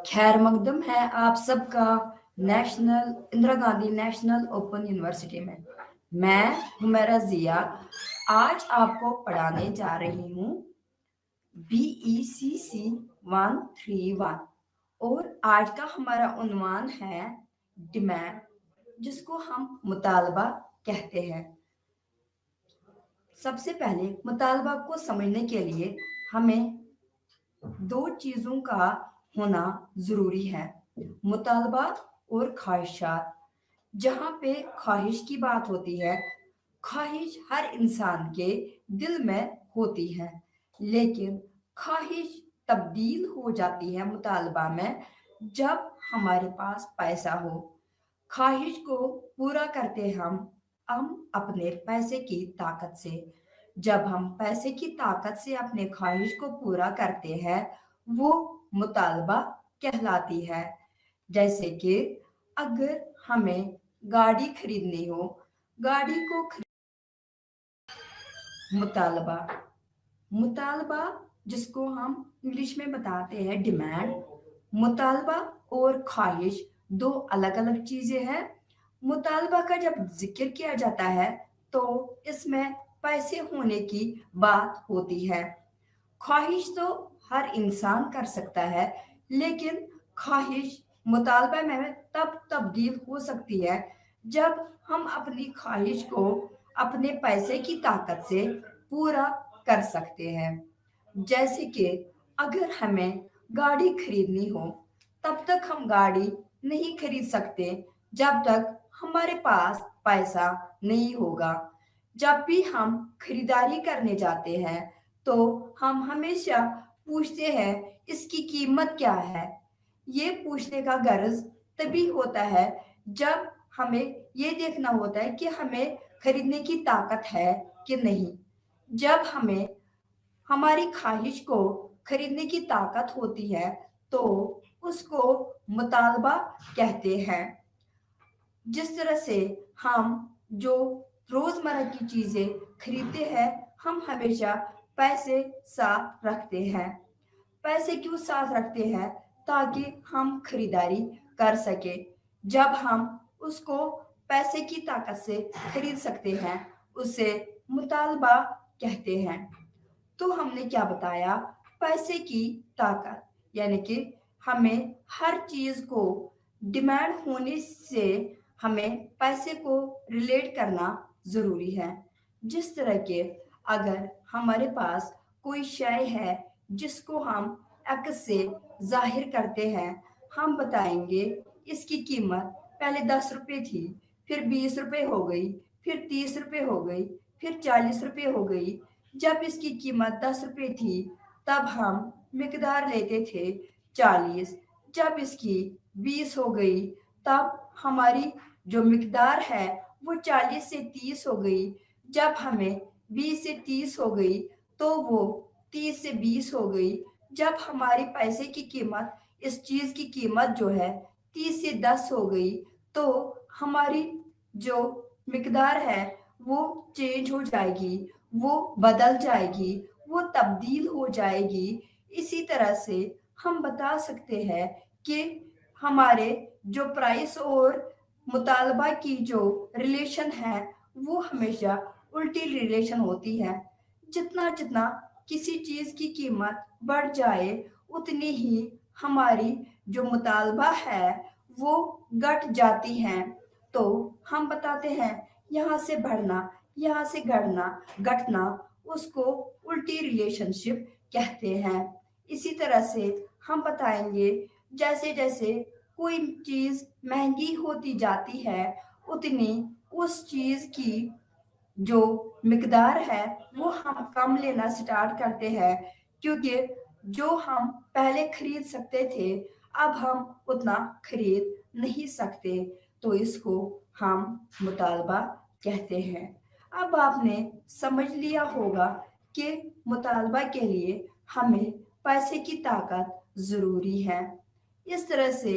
खैर मकदम है आप सबका national Indira Gandhi national open university में। मैं हुमैरा जिया आज आपको पढ़ाने जा रही हूँ BECC 131 और आज का हमारा उन्वान है डिमांड, जिसको हम मुतालबा कहते हैं। सबसे पहले मुतालबा को समझने के लिए हमें दो चीज़ों का होना ज़रूरी है, मुतालबा और ख्वाहिशात। जहाँ पे ख्वाहिश की बात होती है, ख्वाहिश हर इंसान के दिल में होती है, लेकिन ख्वाहिश तब्दील हो जाती है मुतालबा में जब हमारे पास पैसा हो। ख्वाहिश को पूरा करते हम अपने पैसे की ताकत से। जब हम पैसे की ताकत से अपने ख्वाहिश को पूरा करते हैं, वो मुतालबा कहलाती है। जैसे कि अगर हमें गाड़ी खरीदनी हो, गाड़ी को मुतालबा मुतालबा जिसको हम इंग्लिश में बताते हैं डिमांड। मुतालबा और ख्वाहिश दो अलग अलग चीजें हैं। मुतालबा का जब जिक्र किया जाता है तो इसमें पैसे होने की बात होती है। ख्वाहिश तो हर इंसान कर सकता है, लेकिन ख्वाहिश मुतालबा में तब तब्दील हो सकती है जब हम अपनी ख्वाहिश को अपने पैसे की ताकत से पूरा कर सकते हैं। जैसे कि अगर हमें गाड़ी खरीदनी हो, तब तक हम गाड़ी नहीं खरीद सकते जब तक हमारे पास पैसा नहीं होगा। जब भी हम खरीदारी करने जाते हैं तो हम हमेशा पूछते हैं इसकी कीमत क्या है। ये पूछने का गर्ज तभी होता है जब हमें ये देखना होता है कि हमें खरीदने की ताकत है कि नहीं। जब हमें हमारी ख्वाहिश को खरीदने की ताकत होती है तो उसको मुतालबा कहते हैं। जिस तरह से हम जो रोजमर्रा की चीजें खरीदते हैं, हम हमेशा पैसे साथ रखते हैं। पैसे क्यों साथ रखते हैं? ताकि हम खरीदारी कर सके। जब हम उसको पैसे की ताकत से खरीद सकते हैं, उसे मुतालबा कहते हैं। तो हमने क्या बताया? पैसे की ताकत, यानी कि हमें हर चीज को डिमांड होने से हमें पैसे को रिलेट करना जरूरी है। जिस तरह के अगर हमारे पास कोई शय है जिसको हम एक्स से जाहिर करते हैं, हम बताएंगे इसकी कीमत पहले 10 रुपये थी, फिर 20 रुपये हो गई, फिर 30 रुपये हो गई, फिर 40 रुपये हो गई। जब इसकी कीमत 10 रुपये थी तब हम मिकदार लेते थे 40। जब इसकी 20 हो गई तब हमारी जो मिकदार है वो 40 से 30 हो गई। जब हमें 20 से 30 हो गई तो वो 30 से 20 हो गई। जब हमारी पैसे की कीमत, इस चीज की कीमत जो है 30 से 10 हो गई तो हमारी जो मिकदार है वो चेंज हो जाएगी, वो बदल जाएगी, वो तब्दील हो जाएगी। इसी तरह से हम बता सकते हैं कि हमारे जो प्राइस और मुतालबा की जो रिलेशन है वो हमेशा उल्टी रिलेशन होती है। जितना जितना किसी चीज की कीमत बढ़ जाए उतनी ही हमारी जो मुतालबा है वो घट जाती है। तो हम बताते हैं यहाँ से बढ़ना, यहाँ से घटना, उसको उल्टी रिलेशनशिप कहते हैं। इसी तरह से हम बताएंगे जैसे जैसे कोई चीज महंगी होती जाती है उतनी उस चीज की जो मिकदार है वो हम कम लेना स्टार्ट करते हैं, क्योंकि जो हम पहले खरीद सकते थे अब हम उतना खरीद नहीं सकते। तो इसको हम मुतालबा कहते हैं। अब आपने समझ लिया होगा कि मुतालबा के लिए हमें पैसे की ताकत जरूरी है। इस तरह से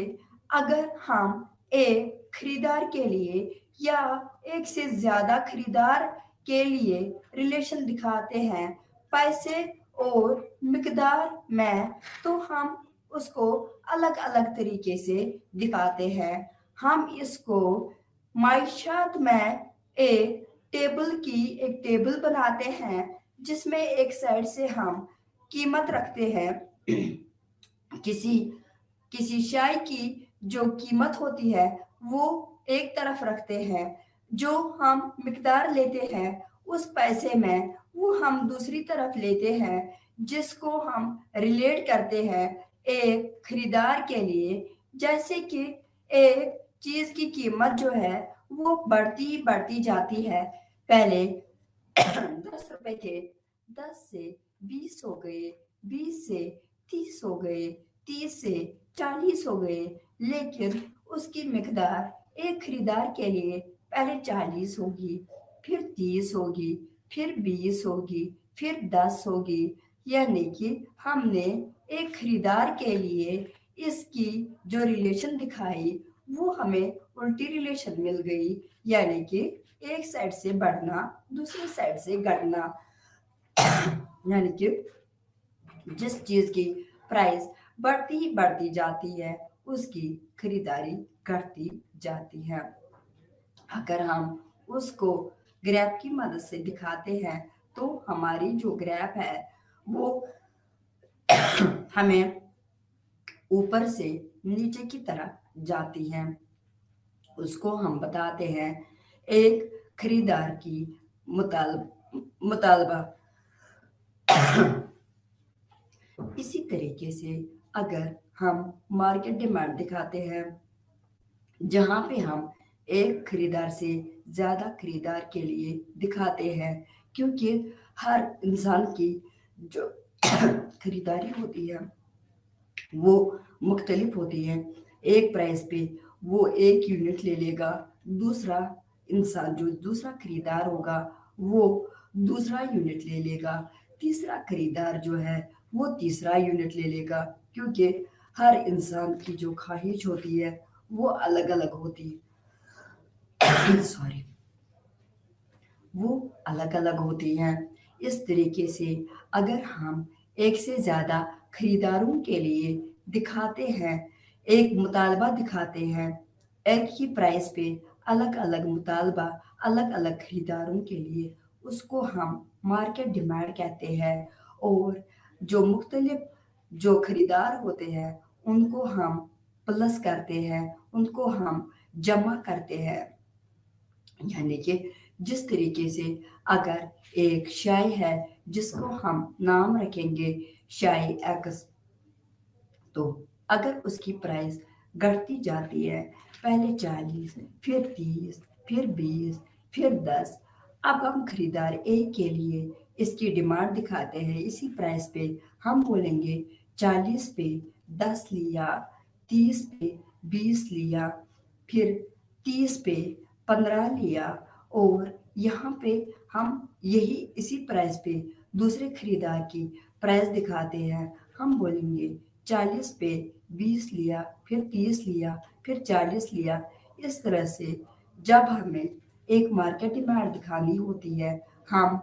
अगर हम एक खरीदार के लिए या एक से ज्यादा खरीदार के लिए रिलेशन दिखाते हैं पैसे और मिकदार में, तो हम اس کو الگ الگ طریقے سے دکھاتے ہیں. ہم اس کو معیشت میں ایک ٹیبل بناتے ہیں جس میں ایک سائڈ سے ہم قیمت رکھتے ہیں. کسی شے کی جو قیمت ہوتی ہے وہ ایک طرف رکھتے ہیں، جو ہم مقدار لیتے ہیں اس پیسے میں وہ ہم دوسری طرف لیتے ہیں، جس کو ہم ریلیٹ کرتے ہیں ایک خریدار کے لیے. جیسے کہ ایک چیز کی قیمت جو ہے وہ بڑھتی جاتی ہے. پہلے 10 روپے تھے، 10 سے 20 ہو گئے، 20 سے 30 ہو گئے، 30 سے 40 ہو گئے. لیکن اس کی مقدار ایک خریدار کے لیے پہلے 40 ہوگی، پھر 30 ہوگی، پھر 20 ہوگی، پھر 10 ہوگی. یعنی کہ ہم نے ایک خریدار کے لیے اس کی جو ریلیشن دکھائی وہ ہمیں الٹی ریلیشن مل گئی. یعنی کہ ایک سائڈ سے بڑھنا، دوسری سائڈ سے گھٹنا. یعنی کہ جس چیز کی پرائس بڑھتی جاتی ہے اس کی خریداری گھٹتی جاتی ہے. اگر ہم اس کو گراف کی مدد سے دکھاتے ہیں تو ہماری جو گراف ہے وہ ہمیں اوپر سے نیچے کی طرف جاتی ہے. اس کو ہم بتاتے ہیں ایک خریدار کی مطالبہ. اسی طریقے سے اگر ہم مارکیٹ ڈیمانڈ دکھاتے ہیں جہاں پہ ہم ایک خریدار سے زیادہ خریدار کے لیے دکھاتے ہیں، کیونکہ ہر انسان کی جو خریداری ہوتی ہے وہ مختلف ہوتی ہے. ایک پرائس پہ وہ ایک یونٹ لے لے گا، دوسرا انسان جو دوسرا خریدار ہوگا وہ دوسرا یونٹ لے لے گا، تیسرا خریدار جو ہے وہ تیسرا یونٹ لے لے گا. کیونکہ ہر انسان کی جو خواہش ہوتی ہے وہ الگ الگ ہوتی وہ الگ الگ ہوتی ہیں. اس طریقے سے اگر ہم ایک سے زیادہ خریداروں کے لیے دکھاتے ہیں، ایک مطالبہ دکھاتے ہیں ایک ہی پرائس پہ الگ الگ مطالبہ الگ الگ خریداروں کے لیے، اس کو ہم مارکیٹ ڈیمانڈ کہتے ہیں. اور جو مختلف جو خریدار ہوتے ہیں ان کو ہم پلس کرتے ہیں، ان کو ہم جمع کرتے ہیں. یعنی کہ جس طریقے سے اگر ایک شے ہے جس کو ہم نام رکھیں گے شے ایکس، تو اگر اس کی پرائس گھٹتی جاتی ہے پہلے 40، پھر 30، پھر 20، پھر 10، اب ہم خریدار ایک کے لیے اس کی ڈیمانڈ دکھاتے ہیں اسی پرائس پہ. ہم بولیں گے 40 پہ 10 لیا، 30 پہ 20 لیا، پھر 30 پہ 15 لیا. اور یہاں پہ ہم اسی پرائس پہ دوسرے خریدار کی پرائس دکھاتے ہیں. ہم بولیں گے 40 پہ 20 لیا، پھر 30 لیا، پھر 40 لیا. اس طرح سے جب ہمیں ایک مارکیٹ ڈیمانڈ دکھانی ہوتی ہے، ہم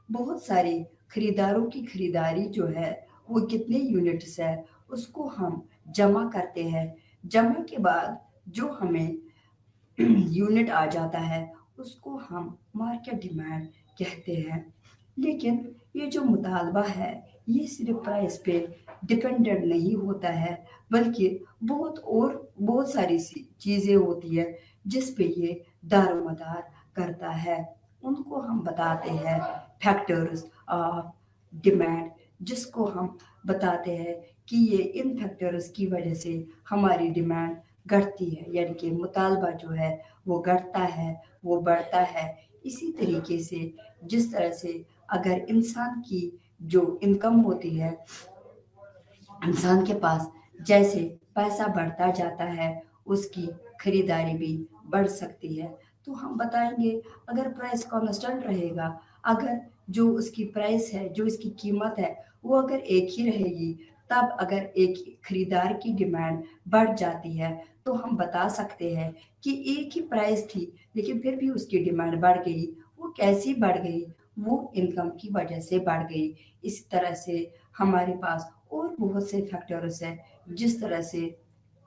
بہت سارے خریداروں کی خریداری جو ہے وہ کتنے یونٹس ہے اس کو ہم جمع کرتے ہیں. جمع کے بعد جو ہمیں یونٹ آ جاتا ہے اس کو ہم مارکیٹ ڈیمانڈ کہتے ہیں. لیکن یہ جو مطالبہ ہے یہ صرف پرائس پہ ڈپینڈنٹ نہیں ہوتا ہے، بلکہ بہت ساری چیزیں ہوتی ہیں جس پہ یہ دار و مدار کرتا ہے. ان کو ہم بتاتے ہیں فیکٹرز آف ڈیمانڈ، جس کو ہم بتاتے ہیں کہ یہ ان فیکٹرز کی وجہ سے ہماری ڈیمانڈ گھٹتی ہے. یعنی کہ مطالبہ جو ہے وہ گھٹتا ہے، وہ بڑھتا ہے. اسی طریقے سے جس طرح سے اگر انسان کی جو انکم ہوتی ہے، انسان کے پاس جیسے پیسہ بڑھتا جاتا ہے اس کی خریداری بھی بڑھ سکتی ہے. تو ہم بتائیں گے اگر پرائس کانسٹنٹ رہے گا، اگر جو اس کی پرائس ہے، جو اس کی قیمت ہے وہ اگر ایک ہی رہے گی، تب اگر ایک خریدار کی ڈیمانڈ بڑھ جاتی ہے تو ہم بتا سکتے ہیں کہ ایک ہی پرائس تھی لیکن پھر بھی اس کی ڈیمانڈ بڑھ گئی. وہ کیسی بڑھ گئی؟ وہ انکم کی وجہ سے بڑھ گئی. اس طرح سے ہمارے پاس اور بہت سے فیکٹرز ہیں जिस तरह से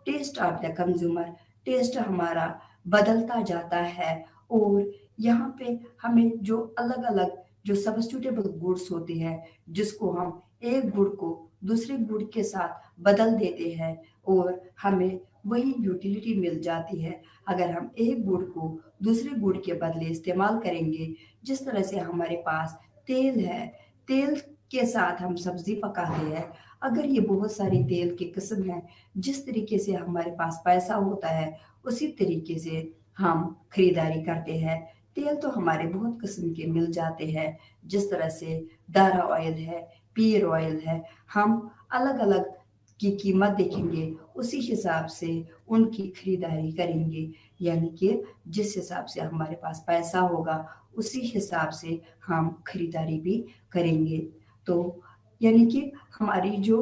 taste of the consumer, taste हमारा बदलता जाता है, और यहाँ पे हमें जो अलग अलग जो सब्स्टिट्यूटेबल गुड्स होते हैं, जिसको हम एक गुड़ को दूसरे गुड़ के साथ बदल देते हैं और हमें वही यूटिलिटी मिल जाती है अगर हम एक गुड़ को दूसरे गुड़ के बदले इस्तेमाल करेंगे। जिस तरह से हमारे पास तेल है, तेल के साथ हम सब्जी पकाते हैं। अगर ये बहुत सारी तेल की किस्म है, जिस तरीके से हमारे पास पैसा होता है उसी तरीके से हम खरीदारी करते हैं। तेल तो हमारे बहुत किस्म के मिल जाते हैं, जिस तरह से दारा ऑयल है, पीर ऑयल है। हम अलग अलग की कीमत देखेंगे, उसी हिसाब से उनकी खरीदारी करेंगे, यानी कि जिस हिसाब से हमारे पास पैसा होगा उसी हिसाब से हम खरीदारी भी करेंगे। तो यानी कि हमारी जो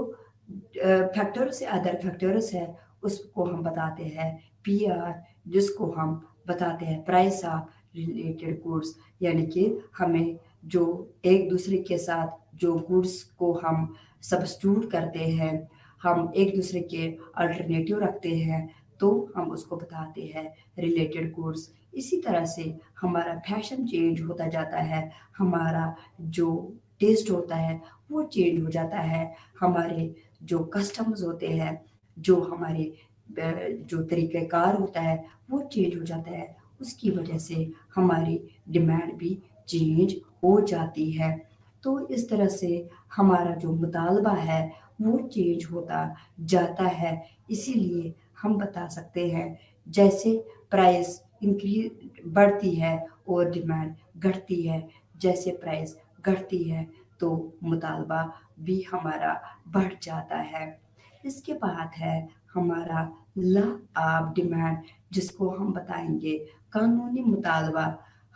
फैक्टर्स है, अदर फैक्टर्स है, उसको हम बताते हैं पीआर, जिसको हम बताते हैं प्राइस ऑफ रिलेटेड गुड्स। यानी कि हमें जो एक दूसरे के साथ जो गुड्स को हम सब्स्टिट्यूट करते हैं, हम एक दूसरे के अल्टरनेटिव रखते हैं, तो हम उसको बताते हैं रिलेटेड गुड्स। इसी तरह से हमारा फैशन चेंज होता जाता है, हमारा जो टेस्ट होता है वो चेंज हो जाता है, हमारे जो कस्टम्स होते हैं, जो हमारे जो तरीक़ेकार होता है वो चेंज हो जाता है। उसकी वजह से हमारी डिमांड भी चेंज हो जाती है। तो इस तरह से हमारा जो मुतालबा है वो चेंज होता जाता है। इसीलिए हम बता सकते हैं जैसे प्राइस इंक्रीज बढ़ती है और डिमांड घटती है, जैसे प्राइस घटती है तो मुतालबा भी हमारा बढ़ जाता है। इसके बाद है हमारा लॉ ऑफ डिमांड, जिसको हम बताएंगे कानूनी मुतालबा।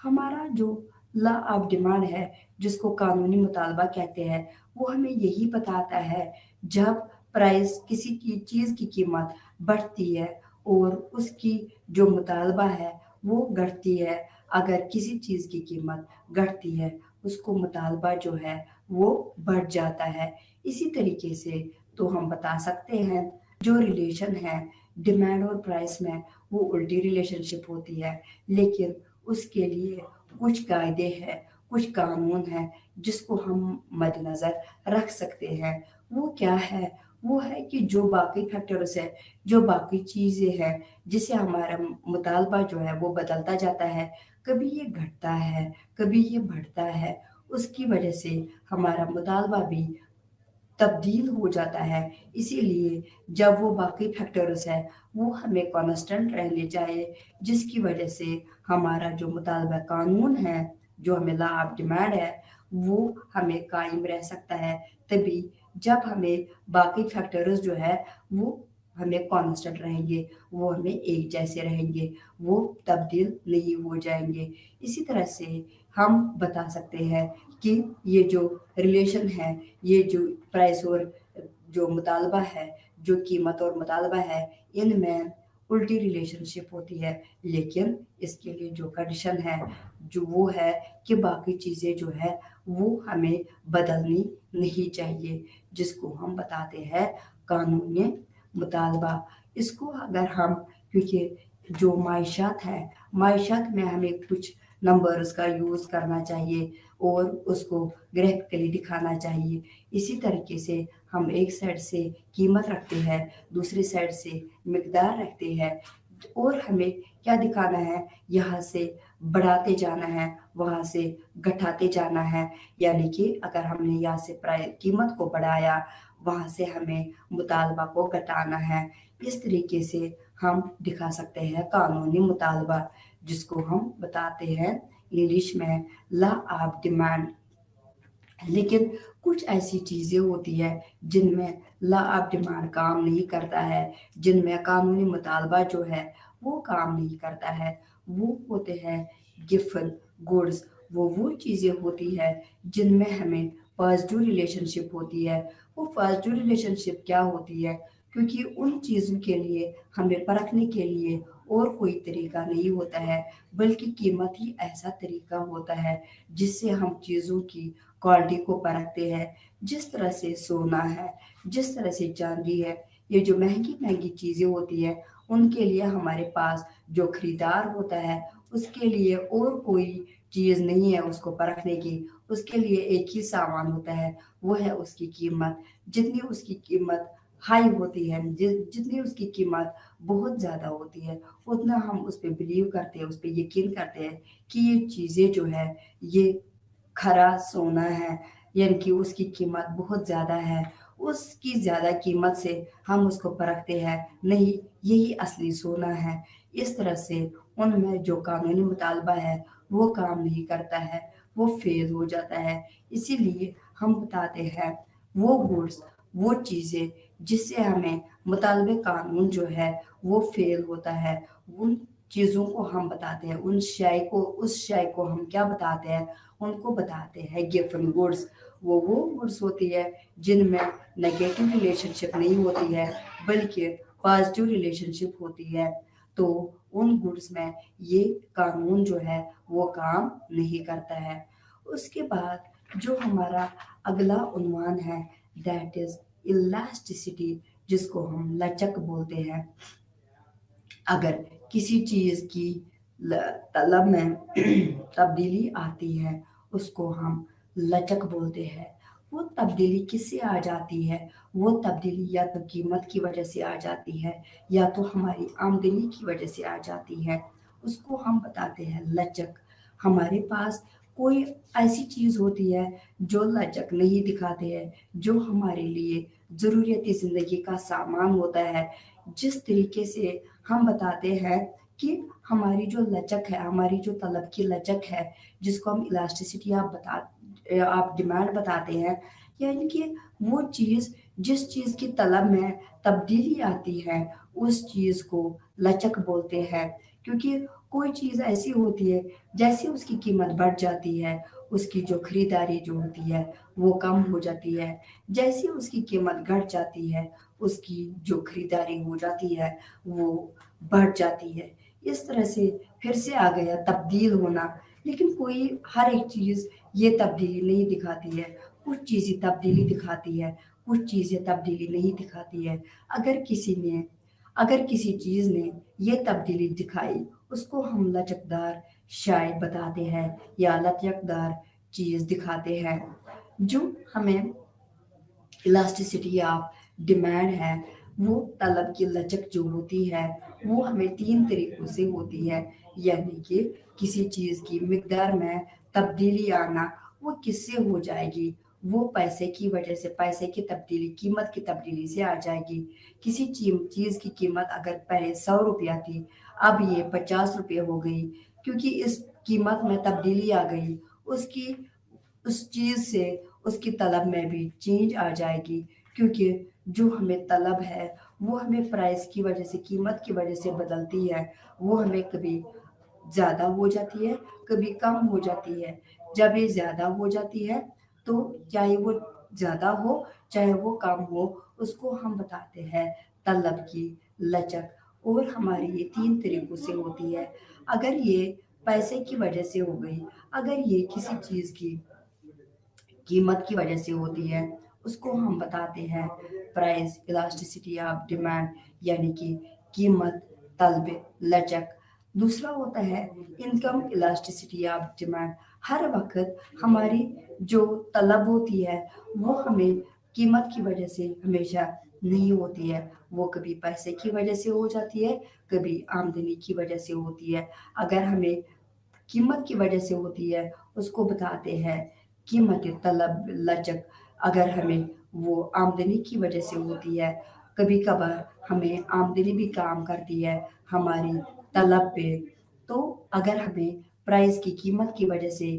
हमारा जो लॉ ऑफ डिमांड है, जिसको कानूनी मुतालबा कहते हैं, वो हमें यही बताता है जब प्राइस किसी की चीज़ की कीमत बढ़ती है और उसकी जो मुतालबा है वो घटती है। अगर किसी चीज़ की कीमत घटती है, उसको मुतालबा जो है वो बढ़ जाता है। इसी तरीके से तो हम बता सकते हैं जो रिलेशन है डिमांड और प्राइस में, वो उल्टी रिलेशनशिप होती है, लेकिन उसके लिए कुछ कायदे हैं, कुछ कानून हैं जिसको हम मद्देनज़र रख सकते हैं। वो क्या है? वो है कि जो बाकी फैक्टर्स है, जो बाकी चीज़ें हैं, जिससे हमारा मुतालबा जो है वो बदलता जाता है, कभी ये घटता है, कभी ये बढ़ता है, उसकी वजह से हमारा मुतालबा भी तब्दील हो जाता है। इसीलिए जब वो बाकी फैक्टर्स है वो हमें कांस्टेंट रहने चाहिए, जिसकी वजह से हमारा जो मुतालबा कानून है, जो हमें लॉ ऑफ डिमांड है, वो हमें कायम रह सकता है तभी जब हमें बाकी फैक्टर्स जो है वो हमें कांस्टेंट रहेंगे, वो हमें एक जैसे रहेंगे, वो तब्दील नहीं हो जाएंगे। इसी तरह से हम बता सकते हैं कि ये जो रिलेशन है, ये जो प्राइस और जो मुतालबा है, जो कीमत और मुतालबा है, इनमें उल्टी रिलेशनशिप होती है, लेकिन इसके लिए जो कंडीशन है जो वो है कि बाकी चीज़ें जो है वो हमें बदलनी नहीं चाहिए, जिसको हम बताते हैं कानूनी मुतालबा। इसको अगर हम, क्योंकि जो मायशात है, मायशात में हमें कुछ नंबर्स का यूज़ करना चाहिए और उसको ग्राफिकली दिखाना चाहिए। इसी तरीके से हम एक साइड से कीमत रखते हैं, दूसरी साइड से मिकदार रखते हैं, और हमें क्या दिखाना है, यहाँ से बढ़ाते जाना है, वहाँ से घटाते जाना है। यानी कि अगर हमने यहाँ से कीमत को बढ़ाया, वहाँ से हमें मुतालबा को घटाना है। इस तरीके से हम दिखा सकते हैं कानूनी मुतालबा, जिसको हम बताते हैं इंग्लिश में लॉ ऑफ डिमांड। लेकिन कुछ ऐसी चीज़ें होती है जिनमें लॉ ऑफ डिमांड काम नहीं करता है, जिनमें कानूनी मुतालबा जो है वो काम नहीं करता है। वो होते हैं गिवन गुड्स। वो चीज़ें होती है जिनमें हमें पॉजिटिव रिलेशनशिप होती है। वो पॉजिटिव रिलेशनशिप क्या होती है? क्योंकि उन चीज़ों के लिए हमें परखने के लिए और कोई तरीका नहीं होता है, बल्कि कीमत ही ऐसा तरीका होता है जिससे हम चीज़ों की क्वालिटी को परखते हैं। जिस तरह से सोना है, जिस तरह से चांदी है, یہ جو مہنگی مہنگی چیزیں ہوتی ہیں ان کے لیے ہمارے پاس جو خریدار ہوتا ہے اس کے لیے اور کوئی چیز نہیں ہے اس کو پرکھنے کی، اس کے لیے ایک ہی سامان ہوتا ہے، وہ ہے اس کی قیمت۔ جتنی اس کی قیمت ہائی ہوتی ہے، جتنی اس کی قیمت بہت زیادہ ہوتی ہے، اتنا ہم اس پہ بلیو کرتے ہیں، اس پہ یقین کرتے ہیں کہ یہ چیزیں جو ہے یہ کھرا سونا ہے، یعنی کہ اس کی قیمت بہت زیادہ ہے، اس کی زیادہ قیمت سے ہم اس کو پرکھتے ہیں، نہیں یہی اصلی سونا ہے۔ اس طرح سے ان میں جو قانونی مطالبہ ہے وہ کام نہیں کرتا ہے، وہ فیل ہو جاتا ہے۔ اسی لیے ہم بتاتے ہیں وہ گڈس، وہ چیزیں جس سے ہمیں مطالبہ قانون جو ہے وہ فیل ہوتا ہے، ان چیزوں کو ہم بتاتے ہیں، اس شے کو ہم کیا بتاتے ہیں، ان کو بتاتے ہیں گیفن گڈس۔ وہ گڈس ہوتی ہے جن میں نیگیٹو ریلیشن شپ نہیں ہوتی ہے بلکہ پازیٹیو ریلیشن شپ ہوتی ہے، تو ان گڈس میں یہ قانون جو ہے وہ کام نہیں کرتا ہے۔ اس کے بعد جو ہمارا اگلا عنوان ہے دیٹ از الاسٹیسٹی، جس کو ہم لچک بولتے ہیں۔ اگر کسی چیز کی طلب میں تبدیلی آتی ہے اس کو ہم لچک بولتے ہیں۔ وہ تبدیلی کس سے آ جاتی ہے؟ وہ تبدیلی یا تو قیمت کی وجہ سے آ جاتی ہے یا تو ہماری آمدنی کی وجہ سے آ جاتی ہے، اس کو ہم بتاتے ہیں لچک۔ ہمارے پاس کوئی ایسی چیز ہوتی ہے جو لچک نہیں دکھاتے ہیں، جو ہمارے لیے ضروریتی زندگی کا سامان ہوتا ہے، جس طریقے سے ہم بتاتے ہیں کہ ہماری جو لچک ہے، ہماری جو طلب کی لچک ہے، جس کو ہم الاسٹیسٹی آپ ڈیمانڈ بتاتے ہیں، یعنی کہ وہ چیز جس چیز کی طلب میں تبدیلی آتی ہے اس چیز کو لچک بولتے ہیں۔ کیونکہ کوئی چیز ایسی ہوتی ہے جیسے اس کی قیمت بڑھ جاتی ہے اس کی جو خریداری جو ہوتی ہے وہ کم ہو جاتی ہے، جیسے اس کی قیمت گھٹ جاتی ہے اس کی جو خریداری ہو جاتی ہے وہ بڑھ جاتی ہے۔ اس طرح سے پھر سے آ گیا تبدیل ہونا، لیکن کوئی ہر ایک چیز یہ تبدیلی نہیں دکھاتی ہے، کچھ چیزیں تبدیلی دکھاتی ہے، کچھ چیزیں تبدیلی نہیں دکھاتی ہے۔ اگر کسی چیز نے یہ تبدیلی دکھائی اس کو ہم لچکدار شے بتاتے ہیں یا لچکدار چیز دکھاتے ہیں۔ جو ہمیں الاسٹیسٹی آف ڈیمانڈ ہے، وہ طلب کی لچک جو ہوتی ہے وہ ہمیں 3 طریقوں سے ہوتی ہے، یعنی کہ کسی چیز کی مقدار میں تبدیلی آنا، وہ کس سے ہو جائے گی؟ وہ پیسے کی وجہ سے، پیسے کی تبدیلی، قیمت کی تبدیلی سے آ جائے گی۔ کسی چیز کی قیمت اگر پہلے 100 روپیہ تھی اب یہ 50 روپے ہو گئی، کیونکہ اس قیمت میں تبدیلی آ گئی، اس چیز سے اس کی طلب میں بھی چینج آ جائے گی، کیونکہ جو ہمیں طلب ہے وہ ہمیں پرائس کی وجہ سے، قیمت کی وجہ سے بدلتی ہے، وہ ہمیں کبھی زیادہ ہو جاتی ہے کبھی کم ہو جاتی ہے۔ جب یہ زیادہ ہو جاتی ہے تو چاہے وہ زیادہ ہو چاہے وہ کم ہو، اس کو ہم بتاتے ہیں طلب کی لچک، اور ہماری یہ 3 طریقوں سے ہوتی ہے۔ اگر یہ پیسے کی وجہ سے ہو گئی، اگر یہ کسی چیز کی قیمت کی وجہ سے ہوتی ہے، اس کو ہم بتاتے ہیں پرائس الاسٹیسٹی آف ڈیمانڈ، یعنی کہ قیمت طلب لچک۔ دوسرا ہوتا ہے انکم الاسٹیسٹی آف ڈیمانڈ۔ ہر وقت ہماری جو طلب ہوتی ہے وہ ہمیں قیمت کی وجہ سے ہمیشہ نہیں ہوتی ہے، وہ کبھی پیسے کی وجہ سے ہو جاتی ہے، کبھی آمدنی کی وجہ سے ہوتی ہے۔ اگر ہمیں قیمت کی وجہ سے ہوتی ہے اس کو بتاتے ہیں قیمت طلب لچک۔ اگر ہمیں وہ آمدنی کی وجہ سے ہوتی ہے، کبھی کبھار ہمیں آمدنی بھی کام کرتی ہے ہماری طلب پہ، تو اگر ہمیں پرائس کی قیمت کی وجہ سے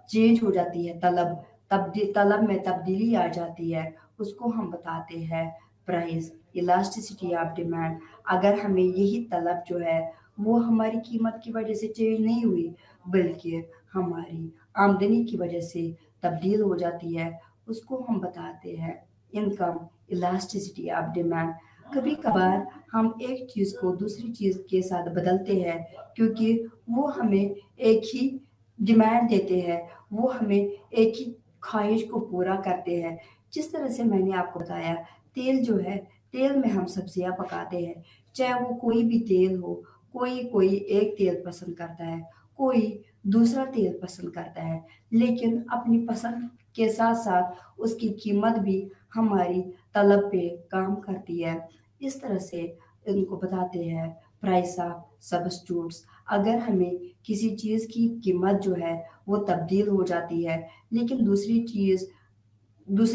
چینج ہو جاتی ہے، طلب میں تبدیلی آ جاتی ہے، اس کو ہم بتاتے ہیں پرائس الاسٹیسٹی آف ڈیمانڈ۔ اگر ہمیں یہی طلب جو ہے وہ ہماری قیمت کی وجہ سے چینج نہیں ہوئی بلکہ ہماری آمدنی کی وجہ سے تبدیل ہو جاتی ہے، اس کو ہم بتاتے ہیں انکم الاسٹیسٹی آف ڈیمانڈ۔ کبھی کبھار ہم ایک چیز کو دوسری چیز کے ساتھ بدلتے ہیں کیونکہ وہ ہمیں ایک ہی ڈیمانڈ دیتے ہیں، وہ ہمیں ایک ہی خواہش کو پورا کرتے ہیں۔ جس طرح سے میں نے آپ کو بتایا تیل جو ہے तेल में हम सब्जियां पकाते हैं, चाहे वो कोई भी तेल हो। कोई कोई एक तेल पसंद करता है, कोई दूसरा तेल पसंद करता है, लेकिन अपनी पसंद के साथ साथ उसकी कीमत भी हमारी तलब पे काम करती है। इस तरह से इनको बताते हैं प्राइस ऑफ सब्स्टिट्यूट्स। अगर हमें किसी चीज़ की कीमत जो है वो तब्दील हो जाती है, लेकिन दूसरी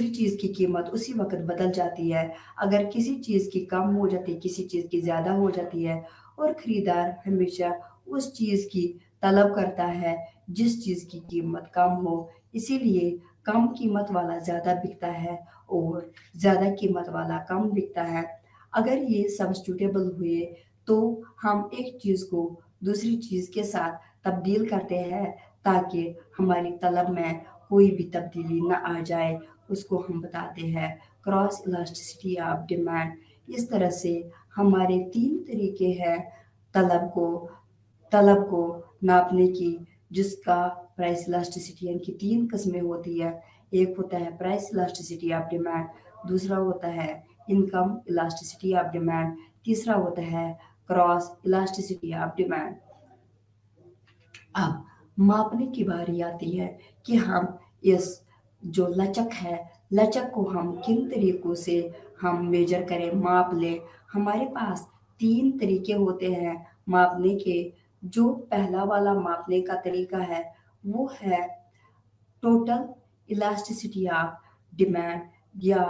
चीज़ की कीमत उसी वक़्त बदल जाती है। अगर किसी चीज़ की कम हो जाती है, किसी चीज़ की ज़्यादा हो जाती है, और खरीदार हमेशा उस चीज़ की तलब करता है जिस चीज़ की कीमत कम हो। इसीलिए कम कीमत वाला ज़्यादा बिकता है और ज़्यादा कीमत वाला कम बिकता है। अगर ये सब्स्टिट्यूटेबल हुए तो हम एक चीज़ को दूसरी चीज़ के साथ तब्दील करते हैं ताकि हमारी तलब में कोई भी तब्दीली ना आ जाए। उसको हम बताते हैं क्रॉस इलास्टिसिटी ऑफ डिमांड। इस तरह से हमारे 3 तरीके हैं तलब को नापने की, जिसका प्राइस इलास्टिसिटी यानी कि 3 किस्में होती है। एक होता है प्राइस इलास्टिसिटी ऑफ डिमांड, दूसरा होता है इनकम इलास्टिसिटी ऑफ डिमांड, तीसरा होता है क्रॉस इलास्टिसिटी ऑफ डिमांड। अब मापने की बारी आती है कि हम इस जो लचक है, लचक को हम किन तरीकों से हम मेजर करें, माप लें। हमारे पास 3 तरीके होते हैं मापने के। जो पहला वाला मापने का तरीका है वो है टोटल इलास्टिसिटी ऑफ डिमांड या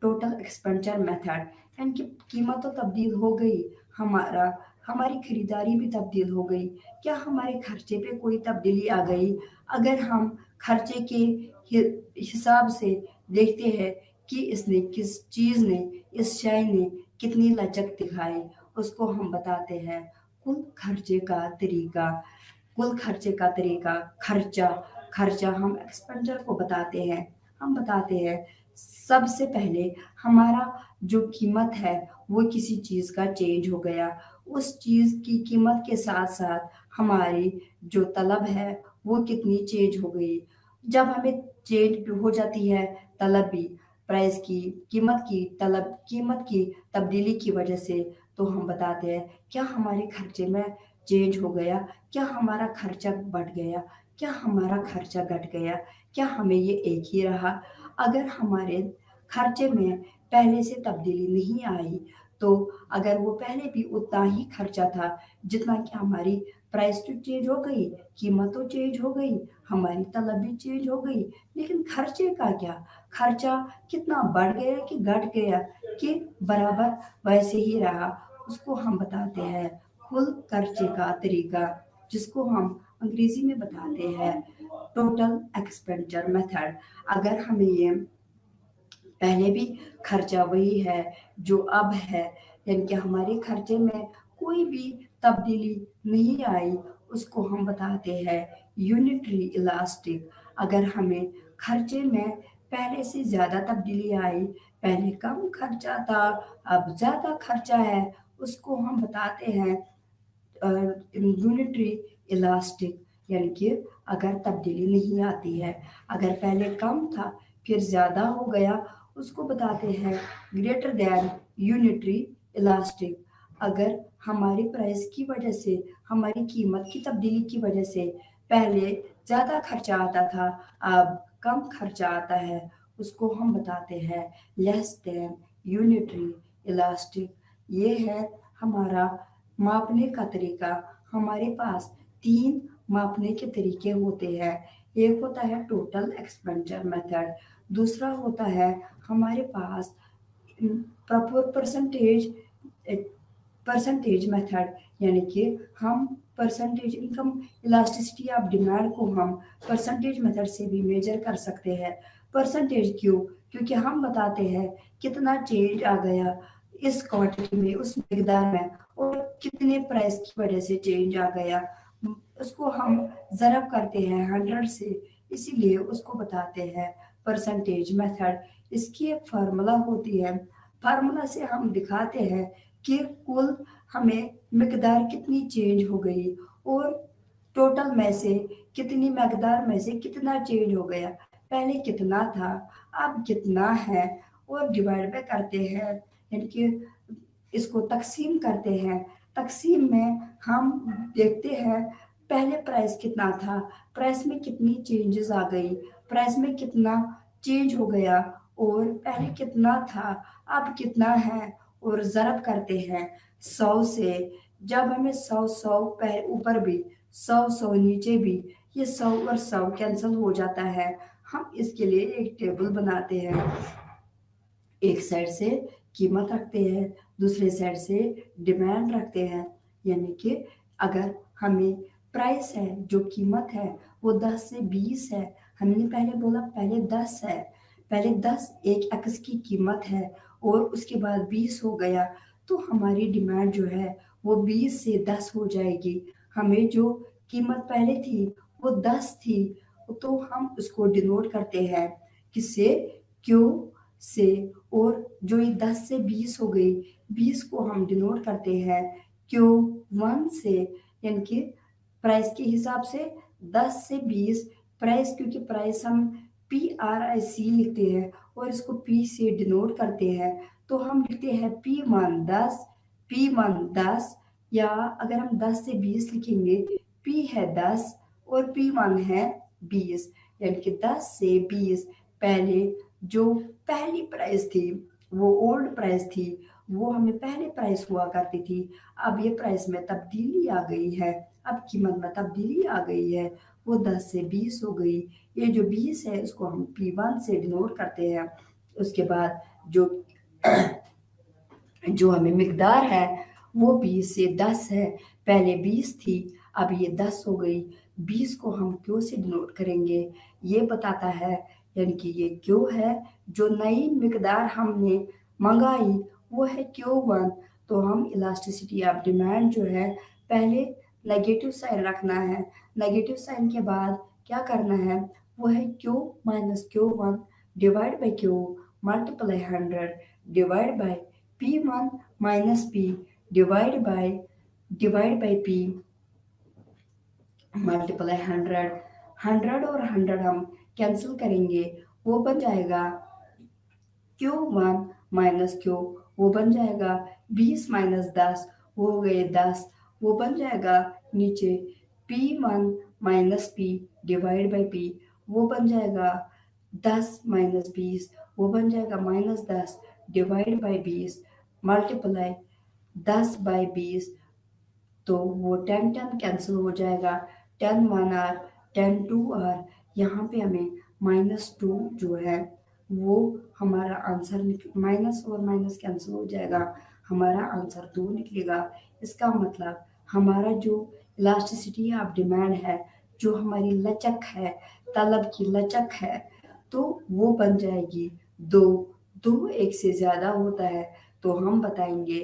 टोटल एक्सपेंडिचर मेथड। यानी कि कीमत तो तब्दील हो गई, हमारी खरीदारी भी तब्दील हो गई, क्या हमारे खर्चे पे कोई तब्दीली आ गई? अगर हम खर्चे के हिसाब से देखते हैं कि इसने किस चीज़ ने, इस शय ने कितनी लचक दिखाई, उसको हम बताते हैं कुल खर्चे का तरीका। कुल खर्चे का तरीका खर्चा खर्चा हम एक्सपेंडिचर को बताते हैं। हम बताते हैं सबसे पहले हमारा जो कीमत है वो किसी चीज़ का चेंज हो गया, उस चीज़ की कीमत के साथ साथ हमारी जो तलब है वो कितनी चेंज हो गई। जब हमें चेंज हो जाती है तलब भी, प्राइस की, कीमत की तब्दीली की वजह से, तो हम बताते हैं क्या हमारे खर्चे में चेंज हो गया, क्या हमारा खर्चा बढ़ गया, क्या हमारा खर्चा घट गया, क्या हमें ये एक ही रहा। अगर हमारे खर्चे में पहले से तब्दीली नहीं आई, तो अगर वो पहले भी उतना ही खर्चा था जितना कि हमारी प्राइस तो चेंज हो गई, कीमत तो चेंज हो गई, हमारी तलब भी चेंज हो गई, लेकिन खर्चे का क्या? खर्चा कितना बढ़ गया कि घट गया कि बराबर वैसे ही रहा, उसको हम बताते हैं कुल खर्चे का तरीका, जिसको हम अंग्रेजी में बताते हैं टोटल एक्सपेंडिचर मेथड। अगर हमें ये पहले भी खर्चा वही है जो अब है, यानी कि हमारे खर्चे में कोई भी तब्दीली नहीं आई, उसको हम बताते हैं यूनिटरी इलास्टिक। अगर हमें खर्चे में पहले से ज़्यादा तब्दीली आई, पहले कम खर्चा था अब ज़्यादा खर्चा है, उसको हम बताते हैं यूनिटरी इलास्टिक। यानी कि अगर तब्दीली नहीं आती है, अगर पहले कम था फिर ज़्यादा हो गया, उसको बताते हैं ग्रेटर दैन यूनिटरी इलास्टिक। अगर हमारी प्राइस की वजह से, हमारी कीमत की तब्दीली की वजह से पहले ज़्यादा खर्चा आता था, अब कम खर्चा आता है, उसको हम बताते हैं लेस दैन यूनिटरी इलास्टिक। ये है हमारा मापने का तरीका। हमारे पास 3 मापने के तरीके होते हैं। एक होता है टोटल एक्सपेंडिचर मेथड, दूसरा होता है हमारे पास प्रॉपर परसेंटेज मेथड, यानी कि हम percentage income elasticity of demand को हम परसेंटेज मेथड से भी मेजर कर सकते हैं। परसेंटेज क्यों? क्योंकि हम बताते हैं कितना चेंज आ गया इस क्वांटिटी में, उस मिकदार में, और कितने प्राइस की वजह से चेंज आ गया। उसको हम ज़रब करते हैं 100 से, इसीलिए उसको बताते हैं परसेंटेज मेथड। इसकी एक फार्मूला होती है, फार्मूला से हम दिखाते हैं कि कुल हमें मिकदार कितनी चेंज हो गई और टोटल में से कितनी मिकदार में से कितना चेंज हो गया, पहले कितना था अब कितना है, और डिवाइड पे करते हैं यानी कि इसको तकसीम करते हैं। तकसीम में हम देखते हैं पहले प्राइस कितना था, प्राइस में कितनी चेंजेस आ गई, प्राइस में कितना चेंज हो गया, और पहले कितना था अब कितना है, और ज़रब करते हैं 100 से। जब हमें 100 ऊपर भी, 100 नीचे भी, ये 100 और 100 कैंसिल हो जाता है। हम इसके लिए एक टेबल बनाते हैं, एक साइड से कीमत रखते हैं, दूसरे साइड से डिमांड रखते हैं। यानी कि अगर हमें प्राइस है, जो कीमत है वो 10 से 20 है, हमने पहले बोला पहले 10 है, पहले 10 एक एक्स की कीमत है और उसके बाद 20 हो गया, तो हमारी डिमांड जो है वो 20 से 10 हो जाएगी। हमें जो कीमत पहले थी वो 10 थी, तो हम उसको डिनोट करते हैं किससे, क्यू से। और जो ये 10 से 20 हो गई, 20 को हम डिनोट करते हैं Q1 से, यानी कि प्राइस के हिसाब से 10 से 20 प्राइस, क्योंकि प्राइस हम PRIC लिखते हैं और इसको P से डिनोट करते हैं, तो हम लिखते हैं P1 10, P1 10, या अगर हम 10 से 20 लिखेंगे, P है 10 और P1 है 20, यानी कि 10 से 20 पहले जो पहली प्राइस थी वो ओल्ड प्राइस थी, वो हमें पहले प्राइस हुआ करती थी। अब ये प्राइस में तब्दीली आ गई है, अब कीमत में तब्दीली आ गई है, वो 10 से 20 हो गई। ये जो 20 है उसको हम P1 से डिनोट करते हैं। उसके बाद जो जो हमें मिकदार है वो 20 से 10 है, पहले 20 थी अब ये 10 हो गई। 20 को हम क्यों से डिनोट करेंगे, ये बताता है, यानी कि ये क्यों है, जो नई मिकदार हमने मंगाई वो है Q1। तो हम इलास्टिसिटी ऑफ डिमांड जो है पहले नेगेटिव साइन रखना है, नेगेटिव साइन के बाद क्या करना है, वो है Q minus Q1 divide by Q multiply 100 divide by P1 minus P divide by P multiply 100। 100 और 100 हम कैंसिल करेंगे, वो बन जाएगा Q1 माइनस Q, वो बन जाएगा 20 माइनस 10, वो हो गए 10, वो बन जाएगा नीचे P1 minus P divide by P, वो बन जाएगा 10 माइनस 20, वो बन जाएगा minus 10 divide by 20 multiply 10 by 20, तो वो 10 कैंसिल हो जाएगा, 10 1 आर 10 2 आर, यहाँ पे हमें -2 जो है वो हमारा आंसर माइनस और माइनस कैंसिल हो जाएगा, हमारा आंसर 2 निकलेगा। इसका मतलब हमारा जो इलास्टिसिटी ऑफ डिमांड है, जो हमारी लचक है, तलब की लचक है, तो वो बन जाएगी 2। 2 एक से ज़्यादा होता है तो हम बताएंगे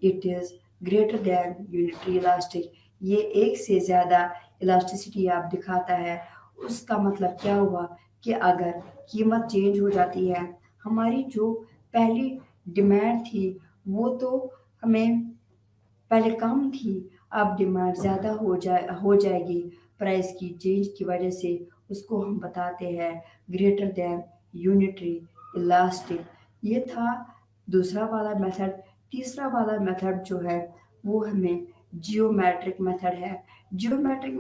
it is greater than unitary elastic. ये एक से ज़्यादा इलास्टिसिटी आप दिखाता है। उसका मतलब क्या हुआ कि अगर कीमत चेंज हो जाती है, हमारी जो पहली डिमांड थी वो तो हमें पहले कम थी, अब डिमांड ज़्यादा हो जाएगी प्राइस की चेंज की वजह से, उसको हम बताते हैं ग्रेटर देन यूनिटरी इलास्टिक। ये था दूसरा वाला मेथड। तीसरा वाला मेथड जो है वो हमें जियोमेट्रिक मेथड है। जियोमेट्रिक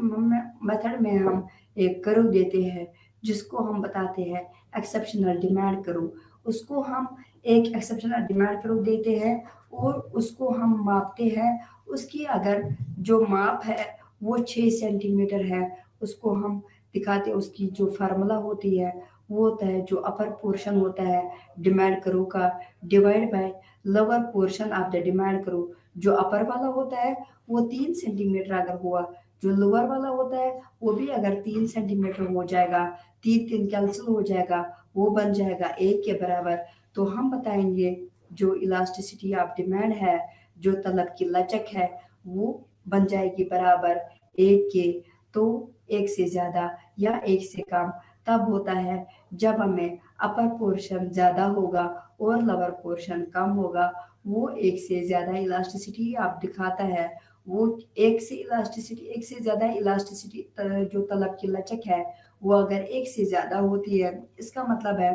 मेथड में हम एक कर्व देते हैं जिसको हम बताते हैं एक्सेप्शनल डिमांड कर्व। उसको हम एक एक्सेप्शनल डिमांड कर्व देते हैं और उसको हम मापते हैं। उसकी अगर जो माप है वो 6 सेंटीमीटर है, उसको हम दिखाते हैं। उसकी जो फार्मूला होती है वो होता है, जो अपर पोर्शन होता है डिमांड कर्व का divide by lower portion of the demand curve. जो अपर वाला होता है वो 3 सेंटीमीटर अगर हुआ, जो लोअर वाला होता है वो भी अगर 3 सेंटीमीटर हो जाएगा, 3 कैंसिल हो जाएगा, वो बन जाएगा 1 के बराबर। तो हम बताएंगे जो इलास्टिसिटी ऑफ डिमांड है, जो तलब की लचक है, वो बन जाएगी बराबर 1 के। तो 1 से ज़्यादा या 1 से कम तब होता है जब हमें अपर पोर्शन ज़्यादा होगा और लोअर पोर्शन कम होगा, वो 1 से ज़्यादा इलास्टिसिटी आप दिखाता है। वो 1 से ज़्यादा इलास्टिसिटी जो तलब की लचक है वो अगर 1 से ज़्यादा होती है, इसका मतलब है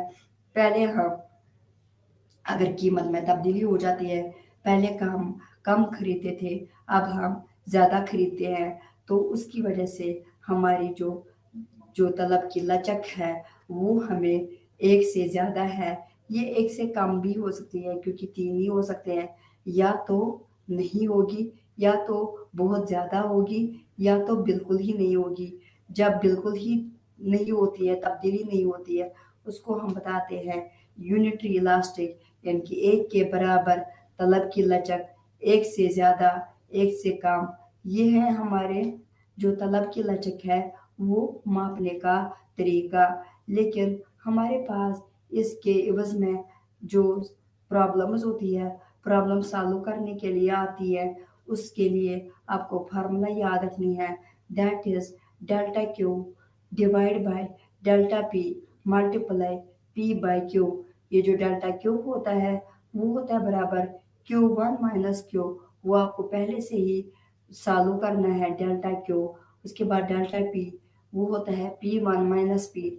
पहले हम अगर कीमत में तब्दीली हो जाती है, पहले का हम कम खरीदते थे, अब हम ज़्यादा खरीदते हैं, तो उसकी वजह से हमारी जो जो तलब की लचक है वो हमें एक से ज़्यादा है। ये एक से कम भी हो सकती है क्योंकि तीन ही हो सकते हैं, या तो नहीं होगी, या तो बहुत ज़्यादा होगी, या तो बिल्कुल ही नहीं होगी। जब बिल्कुल ही नहीं होती है, तब्दीली नहीं होती है, उसको हम बताते हैं यूनिटरी इलास्टिक, यानी कि एक के बराबर तलब की लचक, एक से ज़्यादा, एक से कम। ये है हमारे जो तलब की लचक है वो मापने का तरीका। लेकिन हमारे पास इसके इवज़ में जो प्रॉब्लम्स होती है, प्रॉब्लम सॉल्व करने के लिए आती है, उसके लिए आपको फार्मूला याद रखनी है, that is delta Q divide by delta P multiply P by Q. ये जो डेल्टा क्यू होता है वो होता है बराबर Q1 माइनस क्यू। वो आपको पहले से ही सॉल्व करना है, डेल्टा क्यू। उसके बाद डेल्टा पी वो होता है P1 माइनस पी।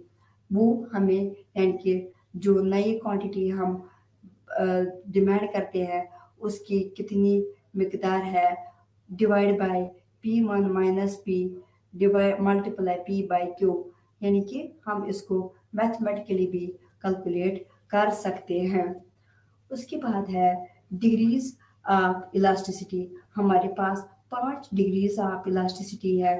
वो हमें यानी कि जो नई क्वांटिटी हम डिमांड करते हैं उसकी कितनी मिकदार है, divide by P1 minus P divide multiply P by Q। यानी कि हम इसको मैथमेटिकली भी कैलकुलेट कर सकते हैं। उसके बाद है डिग्रीज ऑफ इलास्टिसिटी। हमारे पास 5 डिग्रीज ऑफ इलास्टिसिटी है।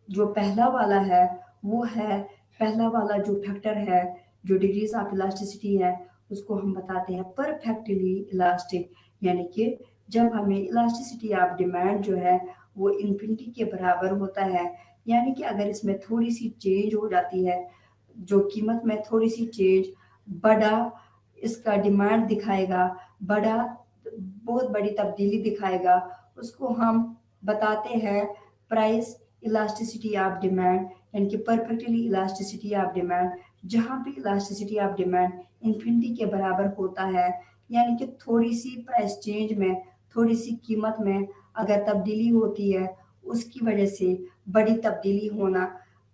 जो पहला वाला है वो है, पहला वाला जो फैक्टर है, जो डिग्रीज ऑफ इलास्टिसिटी है, उसको हम बताते हैं परफेक्टली इलास्टिक। यानी कि जब हमें इलास्टिसिटी ऑफ डिमांड जो है वो इन्फिनिटी के बराबर होता है, यानी कि अगर इसमें थोड़ी सी चेंज हो जाती है, जो कीमत में थोड़ी सी चेंज, बड़ा इसका डिमांड दिखाएगा, बड़ा बहुत बड़ी तब्दीली दिखाएगा, उसको हम बताते हैं प्राइस इलास्टिसिटी ऑफ डिमांड, यानी कि परफेक्टली इलास्टिसिटी ऑफ डिमांड। जहाँ भी इलास्टिसिटी ऑफ डिमांड इन्फिनिटी के बराबर होता है, यानी कि थोड़ी सी प्राइस चेंज में, थोड़ी सी कीमत में अगर तब्दीली होती है, उसकी वजह से बड़ी तब्दीली होना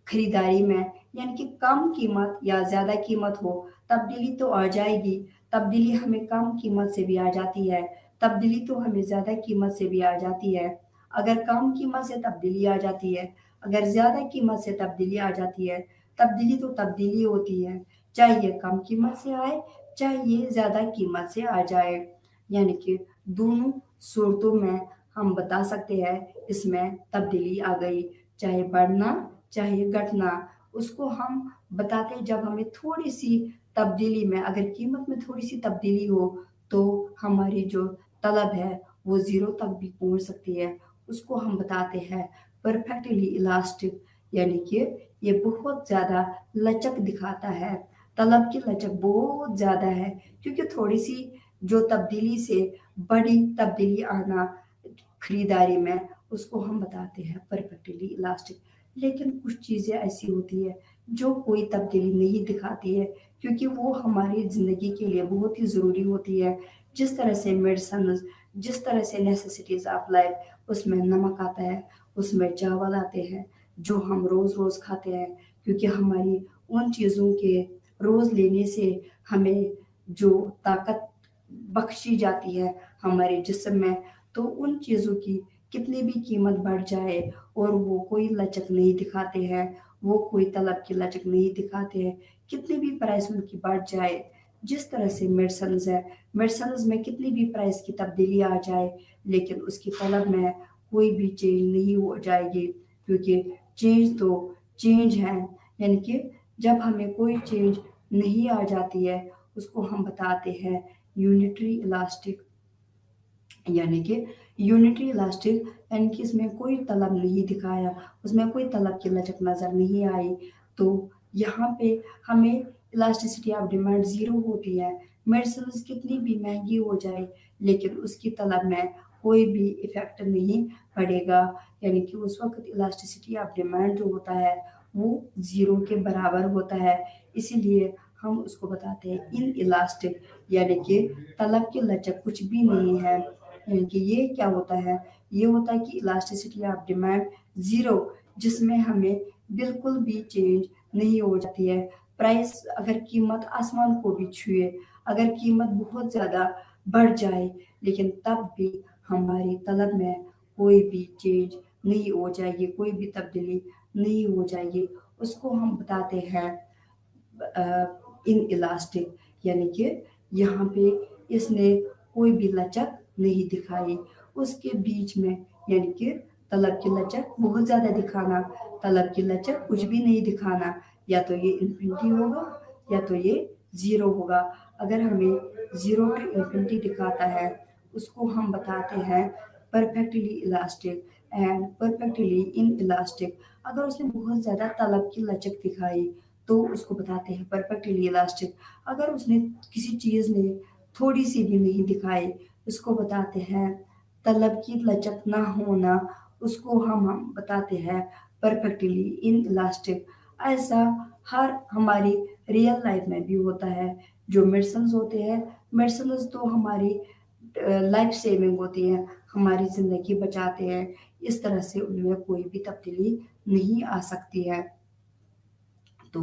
खरीदारी में, यानी कि कम कीमत या ज़्यादा कीमत हो, तब्दीली तो आ जाएगी। तब्दीली हमें कम कीमत से भी आ जाती है, तब्दीली तो हमें ज़्यादा कीमत से भी आ जाती है। अगर कम कीमत से तब्दीली आ जाती है, अगर ज़्यादा कीमत से तब्दीली आ जाती है, तब्दीली तो तब्दीली होती है, चाहे ये कम कीमत से आए, चाहे ये ज़्यादा कीमत से आ जाए। यानी कि दोनों सूरतों में हम बता सकते हैं इसमें तब्दीली आ गई, चाहे बढ़ना चाहे घटना। उसको हम बताते हैं जब हमें थोड़ी सी तब्दीली में, अगर कीमत में थोड़ी सी तब्दीली हो, तो हमारी जो तलब है वो ज़ीरो तक भी पहुंच सकती है। उसको हम बताते हैं परफेक्टली इलास्टिक, यानी कि ये बहुत ज़्यादा लचक दिखाता है, तलब की लचक बहुत ज़्यादा है, क्योंकि थोड़ी सी जो तब्दीली से बड़ी तब्दीली आना खरीदारी में, उसको हम बताते हैं परफेक्टली इलास्टिक। लेकिन कुछ चीज़ें ऐसी होती है जो कोई तब्दीली नहीं दिखाती है, क्योंकि वो हमारी ज़िंदगी के लिए बहुत ही ज़रूरी होती है। जिस तरह से मेडिसिन, जिस तरह से नेसेसिटीज़ ऑफ लाइफ, उसमें नमक आता है, उसमें चावल आते हैं जो हम रोज़ रोज़ खाते हैं, क्योंकि हमारी उन चीज़ों के रोज़ लेने से हमें जो ताकत बख्शी जाती है हमारे जिस्म में, तो उन चीज़ों की कितनी भी कीमत बढ़ जाए और वो कोई लचक नहीं दिखाते हैं, वो कोई तलब की लचक नहीं दिखाते हैं, कितनी भी प्राइस उनकी बढ़ जाए। जिस तरह से मेडिसिन्स है, मेडिसिन्स में कितनी भी प्राइस की तब्दीली आ जाए, लेकिन उसकी तलब में कोई भी चेंज नहीं हो जाएगी, क्योंकि चेंज तो चेंज है। यानी कि जब हमें कोई चेंज नहीं आ जाती है, उसको हम बताते हैं यूनिटरी इलास्टिक। यानी कि यूनिटरी इलास्टिक, यानी कि इसमें कोई तलब नहीं दिखाया, उसमें कोई तलब की लचक नज़र नहीं आई, तो यहाँ पे हमें इलास्टिसिटी ऑफ डिमांड ज़ीरो होती है। मेडिसिन कितनी भी महंगी हो जाए, लेकिन उसकी तलब में कोई भी इफ़ेक्ट नहीं पड़ेगा, यानी कि उस वक्त इलास्टिसिटी ऑफ डिमांड जो होता है वो ज़ीरो के बराबर होता है। इसीलिए हम उसको बताते हैं इन इलास्टिक, यानी कि तलब की लचक कुछ भी नहीं है। यानी कि ये क्या होता है, ये होता है कि इलास्टिसिटी ऑफ डिमांड ज़ीरो, जिसमें हमें बिल्कुल भी चेंज नहीं हो जाती है। प्राइस अगर कीमत आसमान को भी छुए, اگر قیمت بہت زیادہ بڑھ جائے لیکن تب بھی ہماری طلب میں کوئی بھی چینج نہیں ہو جائے گی، کوئی بھی تبدیلی نہیں ہو جائے گی، اس کو ہم بتاتے ہیں ان الاسٹک، یعنی کہ یہاں پہ اس نے کوئی بھی لچک نہیں دکھائی اس کے بیچ میں، یعنی کہ طلب کی لچک بہت زیادہ دکھانا، طلب کی لچک کچھ بھی نہیں دکھانا، یا تو یہ انفینٹی ہوگا یا تو یہ زیرو ہوگا۔ اگر ہمیں زیرو ٹو انفینٹی دکھاتا ہے اس کو ہم بتاتے ہیں perfectly elastic and perfectly in elastic. اگر اس نے بہت زیادہ طلب کی لچک دکھائی تو اس کو بتاتے ہیں پرفیکٹلی الاسٹک۔ اگر اس نے کسی چیز نے تھوڑی سی بھی نہیں دکھائی اس کو بتاتے ہیں طلب کی لچک نہ ہونا، اس کو ہم بتاتے ہیں پرفیکٹلی ان الاسٹک۔ ایسا ہر ہماری ریئل لائف میں بھی ہوتا ہے۔ جو میڈیسنز ہوتے ہیں، میڈیسنز تو ہماری لائف سیونگ ہوتی ہے، ہماری زندگی بچاتے ہیں، اس طرح سے ان میں کوئی بھی تبدیلی نہیں آ سکتی ہے۔ تو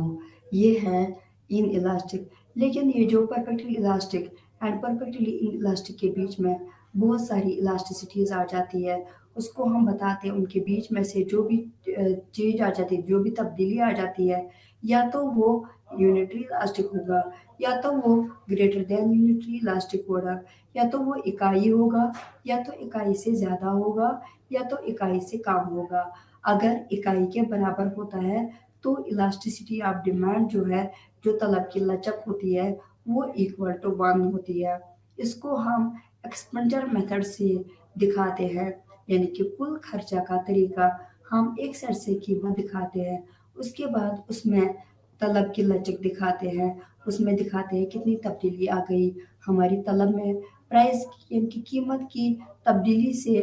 یہ ہے ان الاسٹک۔ لیکن یہ جو perfectly elastic and perfectly in elastic کے بیچ میں بہت ساری الاسٹیسٹیز آ جاتی ہے، اس کو ہم بتاتے ہیں ان کے بیچ میں سے جو بھی چینج آ جاتی ہے، جو بھی تبدیلی آ جاتی ہے، یا تو وہ یونٹری الاسٹک ہوگا، یا تو وہ گریٹر دین یونٹری الاسٹک ہوگا، یا تو وہ اکائی ہوگا، یا تو اکائی سے زیادہ ہوگا، یا تو اکائی سے کم ہوگا۔ اگر اکائی کے برابر ہوتا ہے تو الاسٹیسٹی آف ڈیمانڈ جو ہے، جو طلب کی لچک ہوتی ہے، وہ ایکول ٹو 1 ہوتی ہے۔ اس کو ہم ایکسپنجر میتھڈ سے دکھاتے ہیں، یعنی کہ کل خرچہ کا طریقہ ہم ایک سر سے قیمت دکھاتے ہیں، اس کے بعد اس میں طلب کی لچک دکھاتے ہیں، اس میں دکھاتے ہیں کتنی تبدیلی آ گئی ہماری طلب میں، پرائس یعنی کہ قیمت کی تبدیلی سے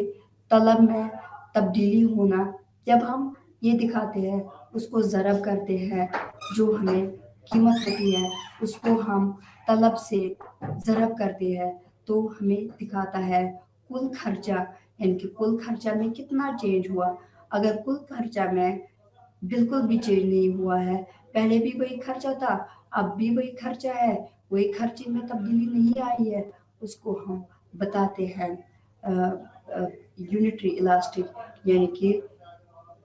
طلب میں تبدیلی ہونا۔ جب ہم یہ دکھاتے ہیں اس کو ضرب کرتے ہیں، جو ہمیں قیمت ہوتی ہے اس کو ہم طلب سے ضرب کرتے ہیں تو ہمیں دکھاتا ہے کل خرچہ، یعنی کہ کل خرچہ میں کتنا چینج ہوا۔ اگر کل خرچہ میں بالکل بھی چینج نہیں ہوا ہے، پہلے بھی وہی خرچہ تھا اب بھی وہی خرچہ ہے، وہی خرچے میں تبدیلی نہیں آئی ہے، اس کو ہم بتاتے ہیں یونٹری الاسٹک، یعنی کہ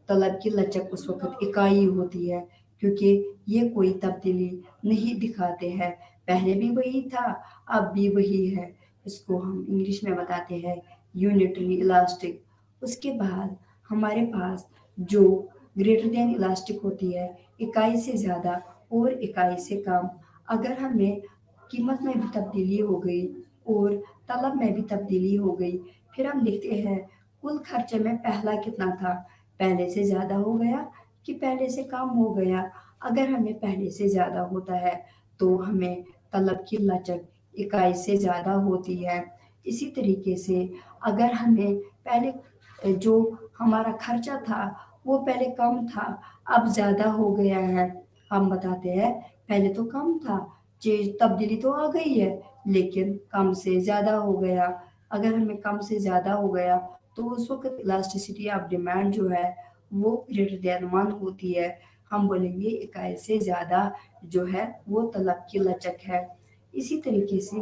طلب کی لچک اس وقت اکائی ہوتی ہے، کیونکہ یہ کوئی تبدیلی نہیں دکھاتے ہیں، پہلے بھی وہی تھا اب بھی وہی ہے۔ اس کو ہم انگلش میں بتاتے ہیں یونٹری الاسٹک۔ اس کے بعد ہمارے پاس جو گریٹر دین الاسٹک ہوتی ہے، اکائی سے زیادہ اور اکائی سے کم۔ اگر ہمیں قیمت میں بھی تبدیلی ہو گئی اور طلب میں بھی تبدیلی ہو گئی، پھر ہم دیکھتے ہیں کل خرچے میں پہلا کتنا تھا، پہلے سے زیادہ ہو گیا کہ پہلے سے کم ہو گیا۔ اگر ہمیں پہلے سے زیادہ ہوتا ہے تو ہمیں طلب کی لچک اکائی سے زیادہ ہوتی ہے۔ اسی طریقے سے اگر ہمیں پہلے جو ہمارا خرچہ تھا وہ پہلے کم تھا اب زیادہ ہو گیا ہے، ہم بتاتے ہیں پہلے تو کم تھا، تبدیلی تو آ گئی ہے لیکن کم سے زیادہ ہو گیا۔ اگر ہمیں کم سے زیادہ ہو گیا تو اس وقت الاسٹیسٹی آف ڈیمانڈ جو ہے وہ گریٹر دین 1 ہوتی ہے، ہم بولیں گے اکائی سے زیادہ جو ہے وہ طلب کی لچک ہے۔ اسی طریقے سے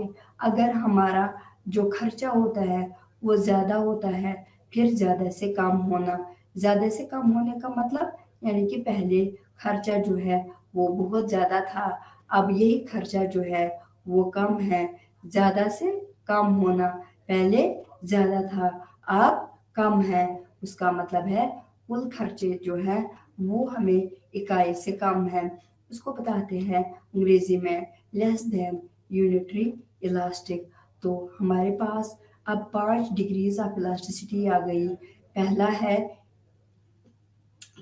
اگر ہمارا جو خرچہ ہوتا ہے وہ زیادہ ہوتا ہے، پھر زیادہ سے کم ہونا، زیادہ سے کم ہونے کا مطلب یعنی کہ پہلے خرچہ جو ہے وہ بہت زیادہ تھا اب یہی خرچہ جو ہے وہ کم ہے، زیادہ سے کم ہونا، پہلے زیادہ تھا اب کم ہے، اس کا مطلب ہے کل خرچے جو ہے وہ ہمیں اکائی سے کم ہے۔ اس کو بتاتے ہیں انگریزی میں لیس دین یونٹری الاسٹک۔ تو ہمارے پاس اب 5 ڈگریز آف الاسٹیسٹی آ گئی۔ پہلا ہے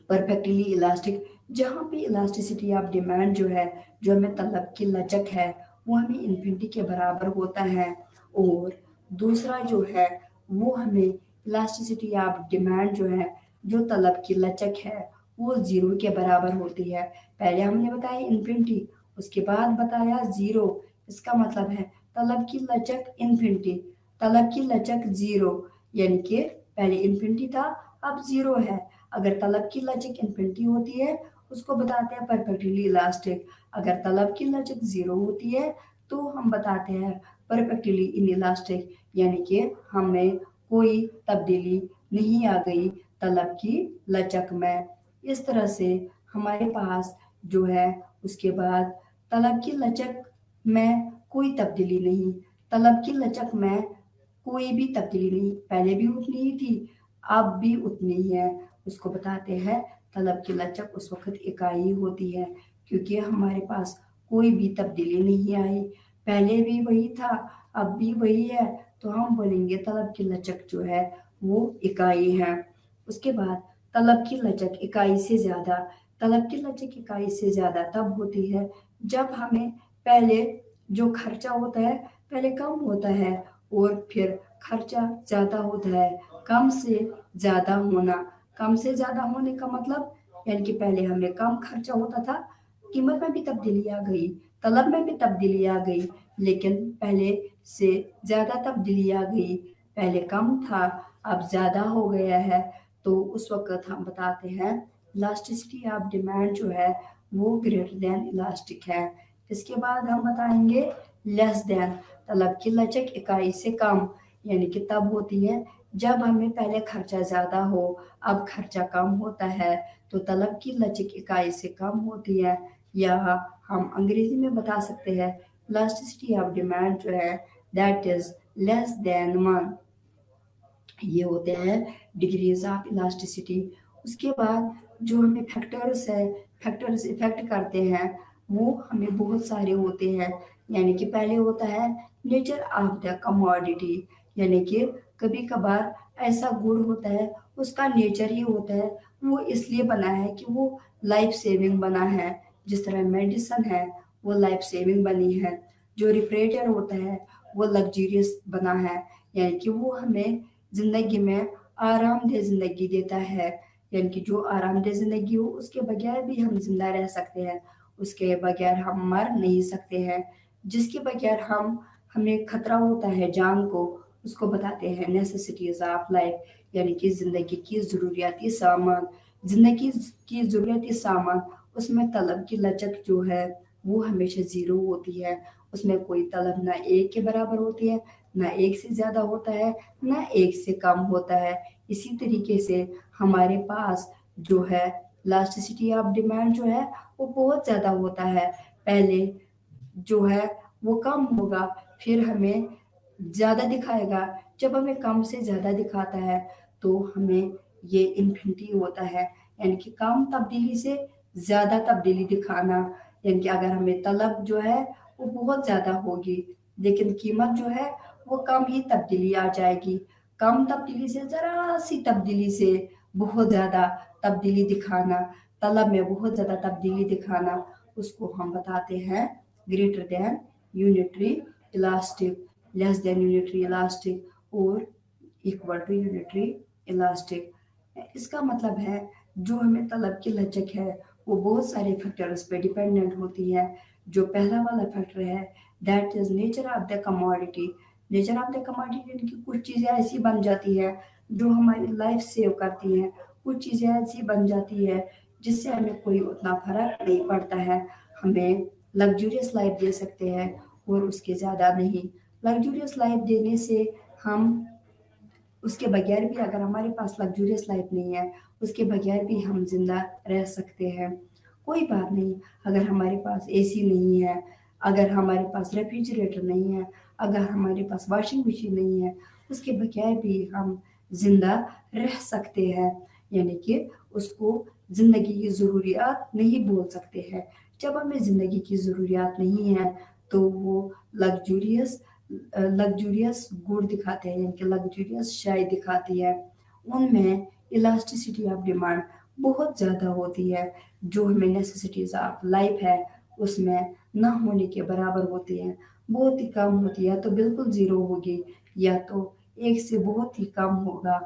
پرفیکٹلی الاسٹک، جہاں پہ الاسٹیسٹی آف ڈیمانڈ جو ہے، جو ہمیں طلب کی لچک ہے، وہ ہمیں انفینٹی کے برابر ہوتا ہے، اور دوسرا جو ہے وہ ہمیں الاسٹیسٹی آف ڈیمانڈ جو ہے، جو طلب کی لچک ہے، وہ 0 کے برابر ہوتی ہے۔ پہلے ہم نے بتایا انفینٹی، اس کے بعد بتایا 0، اس کا مطلب ہے طلب کی لچک انفینٹی، طلب کی لچک 0، یعنی کہ پہلے انفینٹی تھا اب 0 ہے۔ اگر طلب کی لچک انفینٹی ہوتی ہے اس کو بتاتے ہیں پرفیکٹلی الاسٹک، اگر طلب کی لچک 0 ہوتی ہے तो हम बताते हैं परफेक्टली इन इलास्टिक, यानी कि हमें कोई तब्दीली नहीं आ गई तलब की लचक में। इस तरह से हमारे पास जो है उसके बाद तलब की लचक में कोई तब्दीली नहीं, तलब की लचक में कोई भी तब्दीली नहीं, पहले भी उतनी ही थी अब भी उतनी ही है। उसको बताते हैं तलब की लचक उस वक्त इकाई होती है, क्योंकि हमारे पास कोई भी तब्दीली नहीं आई, पहले भी वही था अब भी वही है, तो हम बोलेंगे तलब की लचक जो है वो इकाई है। उसके बाद तलब की लचक इकाई से ज़्यादा, तलब की लचक इकाई से ज़्यादा तब होती है जब हमें पहले जो खर्चा होता है पहले कम होता है और फिर खर्चा ज़्यादा होता है। कम से ज़्यादा होना, कम से ज़्यादा होने का मतलब यानी कि पहले हमें कम खर्चा होता था, कीमत में भी तब्दीली आ गई, तलब में भी तब्दीली आ गई, लेकिन पहले से ज़्यादा तब्दीली आ गई, पहले कम था अब ज़्यादा हो गया है, तो उस वक्त हम बताते हैं इलास्टिसिटी ऑफ डिमांड जो है वो ग्रेटर देन इलास्टिक है। इसके बाद हम बताएंगे लेस देन, तलब की लचक इकाई से कम, यानी कि तब होती है जब हमें पहले खर्चा ज़्यादा हो अब खर्चा कम होता है, तो तलब की लचक इकाई से कम होती है। या हम अंग्रेजी में बता सकते हैं इलास्टिसिटी ऑफ डिमांड जो है दैट इज लेस देन 1। ये होते हैं डिग्रीज ऑफ इलास्टिसिटी। उसके बाद जो हमें फैक्टर्स है, फैक्टर्स इफेक्ट करते हैं वो हमें बहुत सारे होते हैं, यानी कि पहले होता है नेचर ऑफ द कमोडिटी, यानी कि कभी कभार ऐसा गुड़ होता है उसका नेचर ही होता है वो इसलिए बना है कि वो लाइफ सेविंग बना है, जिस तरह मेडिसिन है वो लाइफ सेविंग बनी है। जो रिफ्रिजरेटर होता है वो लग्जरियस बना है, यानी कि वो हमें जिंदगी में आरामदेह जिंदगी देता है, यानी कि जो आरामदेह जिंदगी हो उसके बगैर भी हम जिंदा रह सकते हैं, उसके बगैर हम मर नहीं सकते हैं, जिसके बगैर हमें खतरा होता है जान को, उसको बताते हैं नेसेसिटीज ऑफ लाइफ, यानी कि जिंदगी की जरूरियाती सामान। जिंदगी की जरूरियाती सामान उसमें तलब की लचक जो है वो हमेशा जीरो होती है, उसमें कोई तलब ना एक के बराबर होती है, ना एक से ज्यादा होता है, ना एक से कम होता है। इसी तरीके से हमारे पास जो है इलास्टिसिटी ऑफ डिमांड जो है वो बहुत ज्यादा होता है, पहले जो है वो कम होगा फिर हमें ज्यादा दिखाएगा, जब हमें कम से ज्यादा दिखाता है तो हमें ये इन्फिनिटी होता है, यानी कि कम तब्दीली से ज्यादा तब्दीली दिखाना, यानी कि अगर हमें तलब जो है वो बहुत ज्यादा होगी लेकिन कीमत जो है वो कम ही तब्दीली आ जाएगी, कम तब्दीली से जरा सी तब्दीली से बहुत ज्यादा तब्दीली दिखाना, तलब में बहुत ज्यादा तब्दीली दिखाना, उसको हम बताते हैं greater than unitary elastic, less than unitary elastic और इक्वल टू यूनिटरी इलास्टिक। इसका मतलब है जो हमें तलब की लचक है वो बहुत सारे फैक्टर्स पे डिपेंडेंट होती है। जो पहला वाला फैक्टर है that is nature of the commodity, nature of the commodity यानी कि कुछ चीज़ें ऐसी बन जाती है जो हमारी लाइफ सेव करती हैं, कुछ चीज़ें ऐसी बन जाती है जिससे हमें कोई उतना फर्क नहीं पड़ता है, हमें लग्जूरियस लाइफ दे सकते हैं और उसके ज़्यादा नहीं। लग्जूरियस लाइफ देने से हम उसके बगैर भी अगर हमारे पास लग्जूरियस लाइफ नहीं है उसके बगैर भी हम जिंदा रह सकते हैं, कोई बात नहीं। अगर हमारे पास एसी नहीं है, अगर हमारे पास रेफ्रिजरेटर नहीं है, अगर हमारे पास वॉशिंग मशीन नहीं है, उसके बगैर भी हम जिंदा रह सकते हैं, यानी कि उसको जिंदगी की ज़रूरियात नहीं बोल सकते हैं। जब हमें ज़िंदगी की ज़रूरियात नहीं है तो वो लग्जूरियस लग्जूरियस गुड दिखाते हैं, यानी कि लग्जूरियस शाय दिखाती है, उनमें इलास्टिसिटी ऑफ डिमांड बहुत ज़्यादा होती है, जो हमें नेसेसिटीज ऑफ लाइफ है उसमें ना होने के बराबर होती है, बहुत ही कम होती है तो बिल्कुल ज़ीरो होगी या तो एक से बहुत ही कम होगा।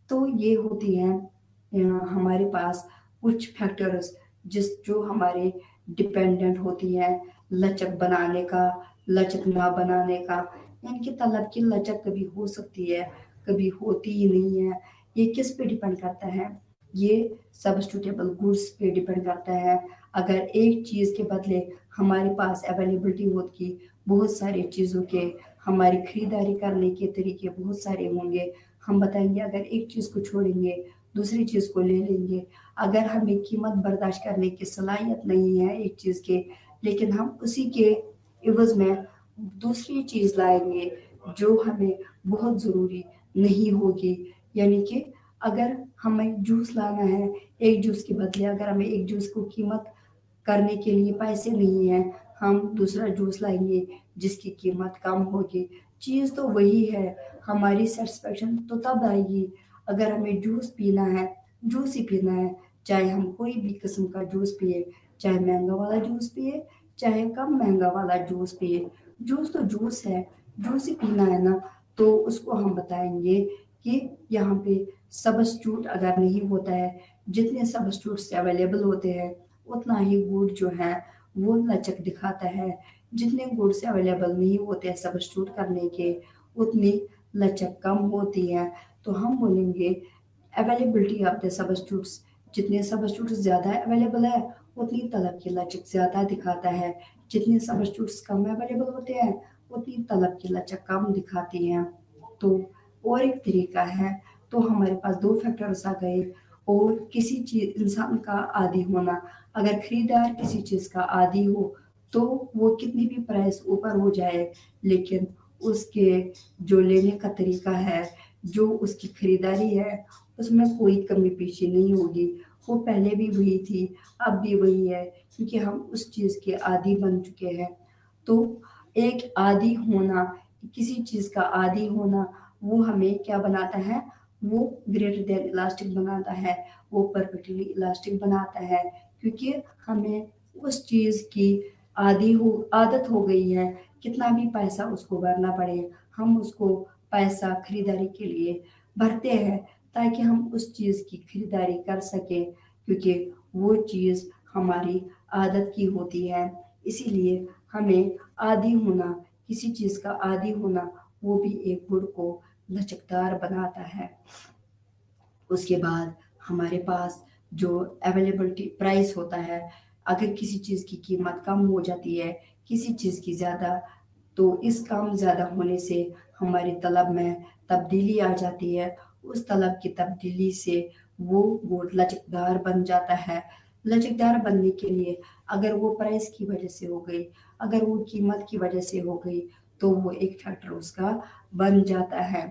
तो ये होती हैं हमारे पास कुछ फैक्टर्स जो हमारे डिपेंडेंट होती हैं लचक बनाने का, लचक ना बनाने का, यानी कि तलब की लचक कभी हो सकती है कभी होती ही नहीं है। ये किस पे डिपेंड करता है, ये सब्स्टिट्यूटेबल गुड्स पे डिपेंड करता है। اگر ایک چیز کے بدلے ہمارے پاس اویلیبلٹی ہوتی بہت ساری چیزوں کے، ہماری خریداری کرنے کے طریقے بہت سارے ہوں گے، ہم بتائیں گے اگر ایک چیز کو چھوڑیں گے دوسری چیز کو لے لیں گے۔ اگر ہمیں قیمت برداشت کرنے کی صلاحیت نہیں ہے ایک چیز کے، لیکن ہم اسی کے عوض میں دوسری چیز لائیں گے جو ہمیں بہت ضروری نہیں ہوگی، یعنی کہ اگر ہمیں جوس لانا ہے، ایک جوس کے بدلے اگر ہمیں ایک جوس کو قیمت کرنے کے لیے پیسے نہیں ہیں، ہم دوسرا جوس لائیں گے جس کی قیمت کم ہوگی۔ چیز تو وہی ہے، ہماری سیٹسفیکشن تو تب آئے گی اگر ہمیں جوس پینا ہے، جوس ہی پینا ہے، چاہے ہم کوئی بھی قسم کا جوس پیے، چاہے مہنگا والا جوس پیے چاہے کم مہنگا والا جوس پیے، جوس تو جوس ہے، جوس ہی پینا ہے نا۔ تو اس کو ہم بتائیں گے کہ یہاں پہ سبسٹیوٹ اگر نہیں ہوتا ہے، جتنے سبسٹیوٹس اویلیبل ہوتے ہیں اتنا ہی گوڈ جو ہے وہ لچک دکھاتا ہے، جتنے گوڈ سے اویلیبل نہیں ہوتے ہیں سبسٹیوٹ کرنے کے اتنی لچک کم ہوتی ہے۔ تو ہم بولیں گے اویلیبلٹی آف دا سبسٹیوٹس، جتنے سبسٹیوٹس زیادہ اویلیبل ہے اتنی طلب کی لچک زیادہ دکھاتا ہے، جتنے سبسٹیوٹس کم اویلیبل ہوتے ہیں اتنی طلب کی لچک کم دکھاتی ہے۔ تو اور ایک طریقہ ہے، تو ہمارے پاس دو فیکٹرز آ گئے، اور کسی چیز انسان کا عادی ہونا، اگر خریدار کسی چیز کا عادی ہو تو وہ کتنی بھی پرائس اوپر ہو جائے لیکن اس کے جو لینے کا طریقہ ہے، جو اس کی خریداری ہے، اس میں کوئی کمی پیشی نہیں ہوگی، وہ پہلے بھی وہی تھی اب بھی وہی ہے، کیونکہ ہم اس چیز کے عادی بن چکے ہیں۔ تو ایک عادی ہونا، کسی چیز کا عادی ہونا، وہ ہمیں کیا بناتا ہے؟ وہ گریٹر دین الاسٹک بناتا ہے، وہ پرفیکٹلی الاسٹک بناتا ہے، کیونکہ ہمیں اس چیز کی عادت ہو گئی ہے، کتنا بھی پیسہ اس کو بھرنا پڑے ہم اس کو پیسہ خریداری کے لیے بھرتے ہیں تاکہ ہم اس چیز کی خریداری کر سکیں، کیونکہ وہ چیز ہماری عادت کی ہوتی ہے۔ اسی لیے ہمیں عادی ہونا، کسی چیز کا عادی ہونا، وہ بھی ایک گڑ کو لچکدار بناتا ہے۔ اس کے بعد ہمارے پاس جو اویلیبلٹی پرائس ہوتا ہے، اگر کسی چیز کی قیمت کم ہو جاتی ہے کسی چیز کی زیادہ، تو اس کام زیادہ ہونے سے ہماری طلب میں تبدیلی آ جاتی ہے، اس طلب کی تبدیلی سے وہ گوڈ لچکدار بن جاتا ہے۔ لچکدار بننے کے لیے اگر وہ پرائس کی وجہ سے ہو گئی، اگر وہ قیمت کی وجہ سے ہو گئی تو وہ ایک فیکٹر اس کا بن جاتا ہے۔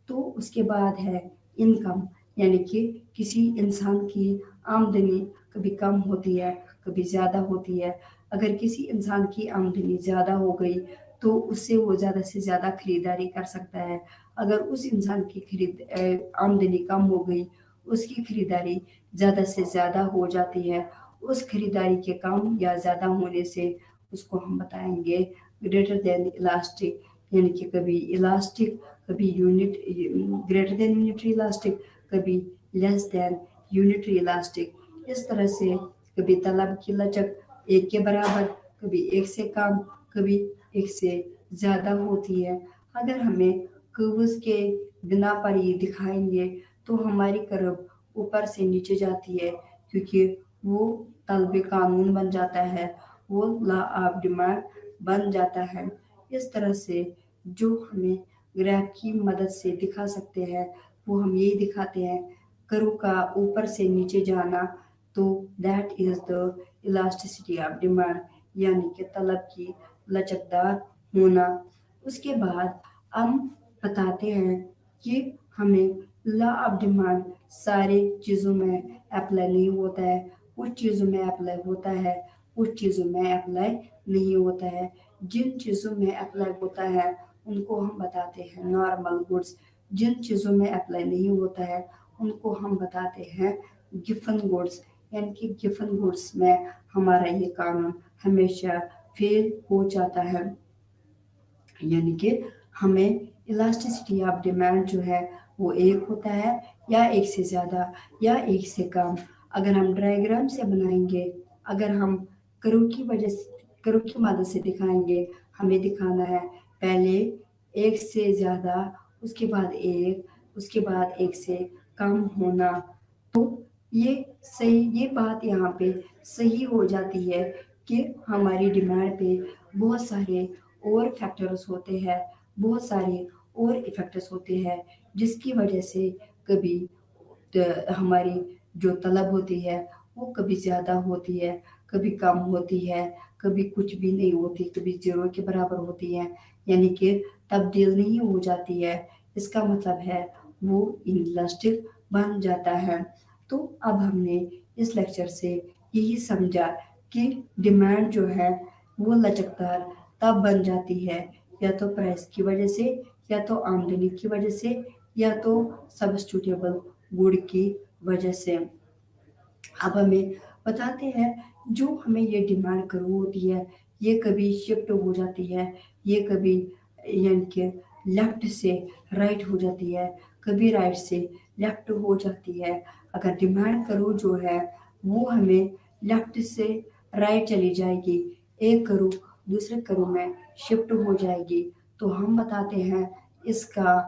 تو اس کے بعد ہے انکم، یعنی کہ کسی انسان کی آمدنی کبھی کم ہوتی ہے کبھی زیادہ ہوتی ہے۔ اگر کسی انسان کی آمدنی زیادہ ہو گئی تو اس سے وہ زیادہ سے زیادہ خریداری کر سکتا ہے، اگر اس انسان کی آمدنی کم ہو گئی اس کی خریداری زیادہ سے زیادہ ہو جاتی ہے۔ اس خریداری کے کم یا زیادہ ہونے سے اس کو ہم بتائیں گے گریٹر دین الاسٹک، یعنی کہ کبھی الاسٹک، کبھی گریٹر دین یونٹری الاسٹک، کبھی لیس دین یونٹری الاسٹک۔ اس طرح سے کبھی طلب کی لچک ایک کے برابر، کبھی ایک سے کم، کبھی ایک سے زیادہ ہوتی ہے۔ اگر ہمیں curves کے بنا پر یہ دکھائیں گے تو ہماری کرو اوپر سے نیچے جاتی ہے، کیونکہ وہ طلب قانون بن جاتا ہے، وہ لا آف ڈیمانڈ بن جاتا ہے۔ اس طرح سے جو ہمیں گراف کی مدد سے دکھا سکتے ہیں وہ ہم یہی دکھاتے ہیں، کرو کا اوپر سے نیچے جانا، تو that is the elasticity of demand, یعنی کہ طلب کی لچکدار ہونا۔ اس کے بعد ہم بتاتے ہیں کہ ہمیں لا آف ڈیمانڈ سارے چیزوں میں اپلائی نہیں ہوتا ہے، کچھ چیزوں میں اپلائی ہوتا ہے، کچھ چیزوں میں اپلائی نہیں ہوتا ہے۔ جن چیزوں میں اپلائی ہوتا ہے ان کو ہم بتاتے ہیں نارمل گڈس، جن چیزوں میں اپلائی نہیں ہوتا ہے ان کو ہم بتاتے ہیں گفن گڈس، یعنی کہ گفن گڈس میں ہمارا یہ قانون ہمیشہ فیل ہو جاتا ہے، یعنی کہ ہمیں الاسٹیسٹی آف ڈیمانڈ جو ہے وہ ایک ہوتا ہے یا ایک سے زیادہ یا ایک سے کم۔ اگر ہم ڈائیگرام سے بنائیں گے، اگر ہم کرو کی مدد سے دکھائیں گے، ہمیں دکھانا ہے پہلے ایک سے زیادہ، اس کے بعد ایک، اس کے بعد ایک سے کم ہونا۔ تو یہ بات یہاں پہ صحیح ہو جاتی ہے کہ ہماری ڈیمانڈ پہ بہت سارے اور فیکٹرز ہوتے ہیں، بہت سارے اور ایفیکٹس ہوتے ہیں، جس کی وجہ سے کبھی ہماری جو طلب ہوتی ہے وہ کبھی زیادہ ہوتی ہے، کبھی کم ہوتی ہے، کبھی کچھ بھی نہیں ہوتی، کبھی زیرو کے برابر ہوتی ہے، یعنی کہ تبدیل نہیں ہو جاتی ہے۔ اس کا مطلب ہے وہ انلاسٹک بن جاتا ہے۔ تو اب ہم نے اس لیکچر سے یہی سمجھا کہ ڈیمانڈ جو ہے وہ لچکدار تب بن جاتی ہے یا تو پرائس کی وجہ سے، یا تو آمدنی کی وجہ سے، یا تو سبسٹیٹیبل گڈ کی وجہ سے۔ اب ہمیں بتاتے ہیں جو ہمیں یہ ڈیمانڈ کرو ہوتی ہے یہ کبھی شفٹ ہو جاتی ہے، یہ کبھی یعنی کہ لیفٹ سے رائٹ ہو جاتی ہے، کبھی رائٹ سے لیفٹ ہو جاتی ہے۔ اگر ڈیمانڈ کرو جو ہے وہ ہمیں لیفٹ سے رائٹ چلی جائے گی، ایک کرو دوسرے کرو میں شفٹ ہو جائے گی، تو ہم بتاتے ہیں اس کا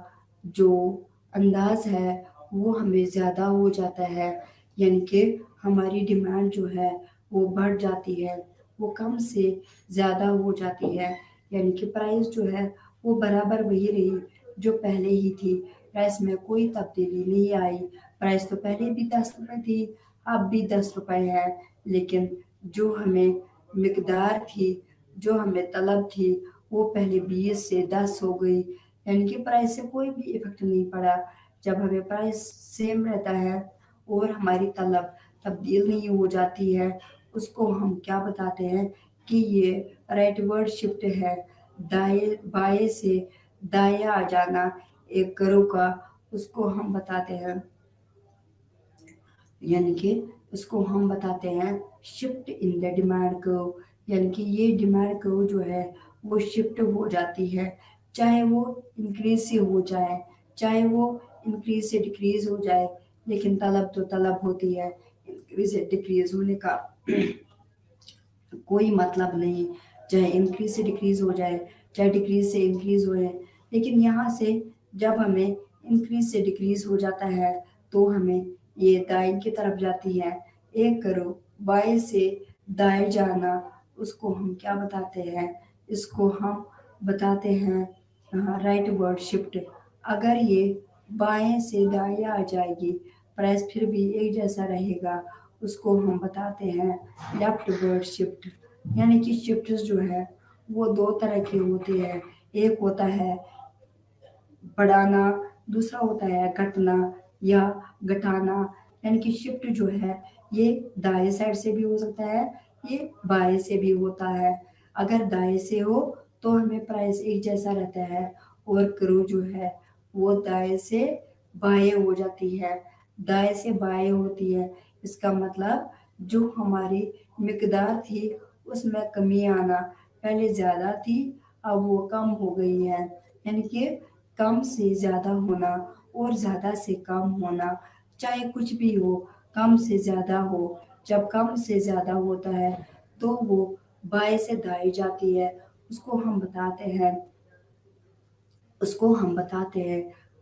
جو انداز ہے وہ ہمیں زیادہ ہو جاتا ہے، یعنی کہ ہماری ڈیمانڈ جو ہے وہ بڑھ جاتی ہے، وہ کم سے زیادہ ہو جاتی ہے، یعنی کہ پرائس جو ہے وہ برابر وہی رہی جو پہلے ہی تھی، پرائس میں کوئی تبدیلی نہیں آئی۔ پرائس تو پہلے بھی 10 روپے تھی، اب بھی 10 روپے ہے، لیکن جو ہمیں مقدار تھی، جو ہمیں طلب تھی وہ پہلے 20 سے 10 ہو گئی، یعنی کہ پرائس سے کوئی بھی ایفیکٹ نہیں پڑا۔ جب ہمیں پرائس سیم رہتا ہے اور ہماری طلب تبدیل نہیں ہو جاتی ہے، اس کو ہم کیا بتاتے ہیں کہ یہ رائٹ ورڈ شفٹ ہے، بائیں سے دائیں آ جانا ایک کرو کا، اس کو ہم بتاتے ہیں، یعنی کہ اس کو ہم بتاتے ہیں شفٹ ان دا ڈیمانڈ کرو، یعنی کہ یہ ڈیمانڈ کرو جو ہے وہ شفٹ ہو جاتی ہے، چاہے وہ انکریز سے ہو جائے، چاہے وہ انکریز سے ڈیکریز ہو جائے، لیکن طلب تو طلب ہوتی ہے، انکریز سے ڈیکریز ہونے کا کوئی مطلب نہیں، چاہے انکریز سے ڈیکریز ہو جائے، چاہے ڈیکریز سے انکریز ہو جائے، لیکن یہاں سے جب ہمیں انکریز سے ڈیکریز ہو جاتا ہے تو ہمیں یہ دائیں کی طرف جاتی ہے، ایک کرو بائیں سے دائیں جانا، اس کو ہم کیا بتاتے ہیں، اس کو ہم بتاتے ہیں رائٹ ورڈ شفٹ۔ اگر یہ بائیں سے دائیں آ جائے گی، پرائس پھر بھی ایک جیسا رہے گا، اس کو ہم بتاتے ہیں لیفٹ ورڈ شفٹ۔ یعنی کہ شفٹس جو ہے وہ دو طرح کے ہوتے ہیں، ایک ہوتا ہے بڑھانا، دوسرا ہوتا ہے گھٹنا یا گھٹانا، یعنی کہ شفٹ جو ہے یہ دائیں سائڈ سے بھی ہو سکتا ہے، یہ بائیں سے بھی ہوتا ہے۔ اگر دائیں سے ہو تو ہمیں پرائس ایک جیسا رہتا ہے، اور کرو جو ہے وہ دائیں سے بائیں ہو جاتی ہے، دائیں سے بائیں ہوتی ہے، اس کا مطلب جو ہماری مقدار تھی اس میں کمی آنا، پہلے زیادہ تھی اب وہ کم ہو گئی ہے، یعنی کہ کم سے زیادہ ہونا اور زیادہ سے کم ہونا، چاہے کچھ بھی ہو کم سے زیادہ ہو، جب کم سے زیادہ ہوتا ہے تو وہ بائیں سے دائیں جاتی ہے، اس کو ہم بتاتے ہیں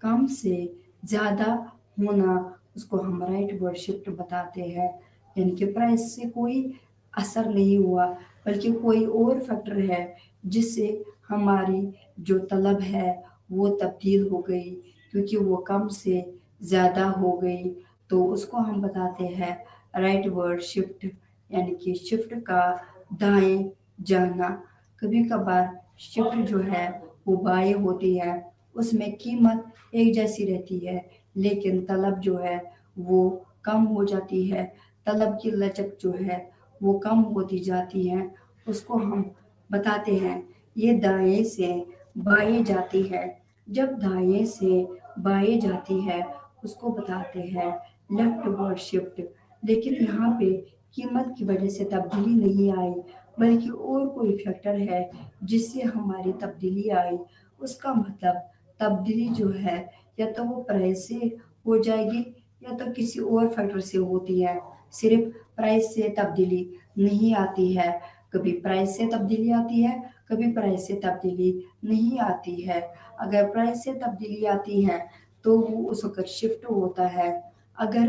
کم سے زیادہ ہونا، اس کو ہم رائٹ ورڈ شفٹ بتاتے ہیں، یعنی کہ پرائس سے کوئی اثر نہیں ہوا بلکہ کوئی اور فیکٹر ہے جس سے ہماری جو طلب ہے وہ تبدیل ہو گئی، کیونکہ وہ کم سے زیادہ ہو گئی، تو اس کو ہم بتاتے ہیں رائٹ ورڈ شفٹ، یعنی کہ شفٹ کا دائیں جانا۔ کبھی کبھار شفٹ جو ہے وہ بائیں ہوتی ہے، اس میں قیمت ایک جیسی رہتی ہے لیکن طلب جو ہے وہ کم ہو جاتی ہے، طلب کی لچک جو ہے وہ کم ہوتی جاتی ہے، اس کو ہم بتاتے ہیں یہ دائیں سے بائیں جاتی ہے۔ جب دائیں سے بائیں جاتی ہے اس کو بتاتے ہیں لیفٹ ورڈ شفٹ، لیکن یہاں پہ قیمت کی وجہ سے تبدیلی نہیں آئی بلکہ اور کوئی فیکٹر ہے جس سے ہماری تبدیلی آئی، اس کا مطلب تبدیلی جو ہے یا تو وہ پرائس سے ہو جائے گی یا تو کسی اور فیکٹر سے ہوتی ہے، صرف پرائس سے تبدیلی نہیں آتی ہے، کبھی پرائس سے تبدیلی آتی ہے کبھی پرائس سے تبدیلی نہیں آتی ہے۔ اگر پرائس سے تبدیلی آتی ہے تو وہ اس وقت شفٹ ہوتا ہے، اگر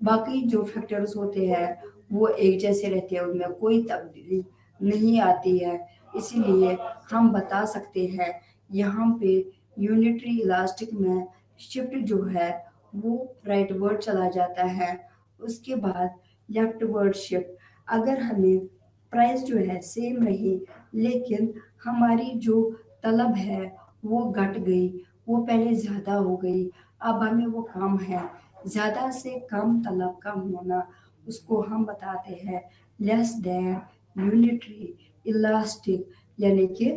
باقی جو فیکٹرز ہوتے ہیں وہ ایک جیسے رہتے ہیں، ان میں کوئی تبدیلی نہیں آتی ہے، اسی لیے ہم بتا سکتے ہیں یہاں پہ یونٹری الاسٹک میں شفٹ جو ہے وہ رائٹ ورڈ چلا جاتا ہے، اس کے بعد لیفٹ ورڈ شفٹ۔ اگر ہمیں پرائس جو ہے سیم رہی لیکن ہماری جو طلب ہے وہ گھٹ گئی، وہ پہلے زیادہ ہو گئی، اب ہمیں وہ کم ہے، زیادہ سے کم طلب کا ہونا، اس کو ہم بتاتے ہیں لیس دین یونٹری الاسٹک، یعنی کہ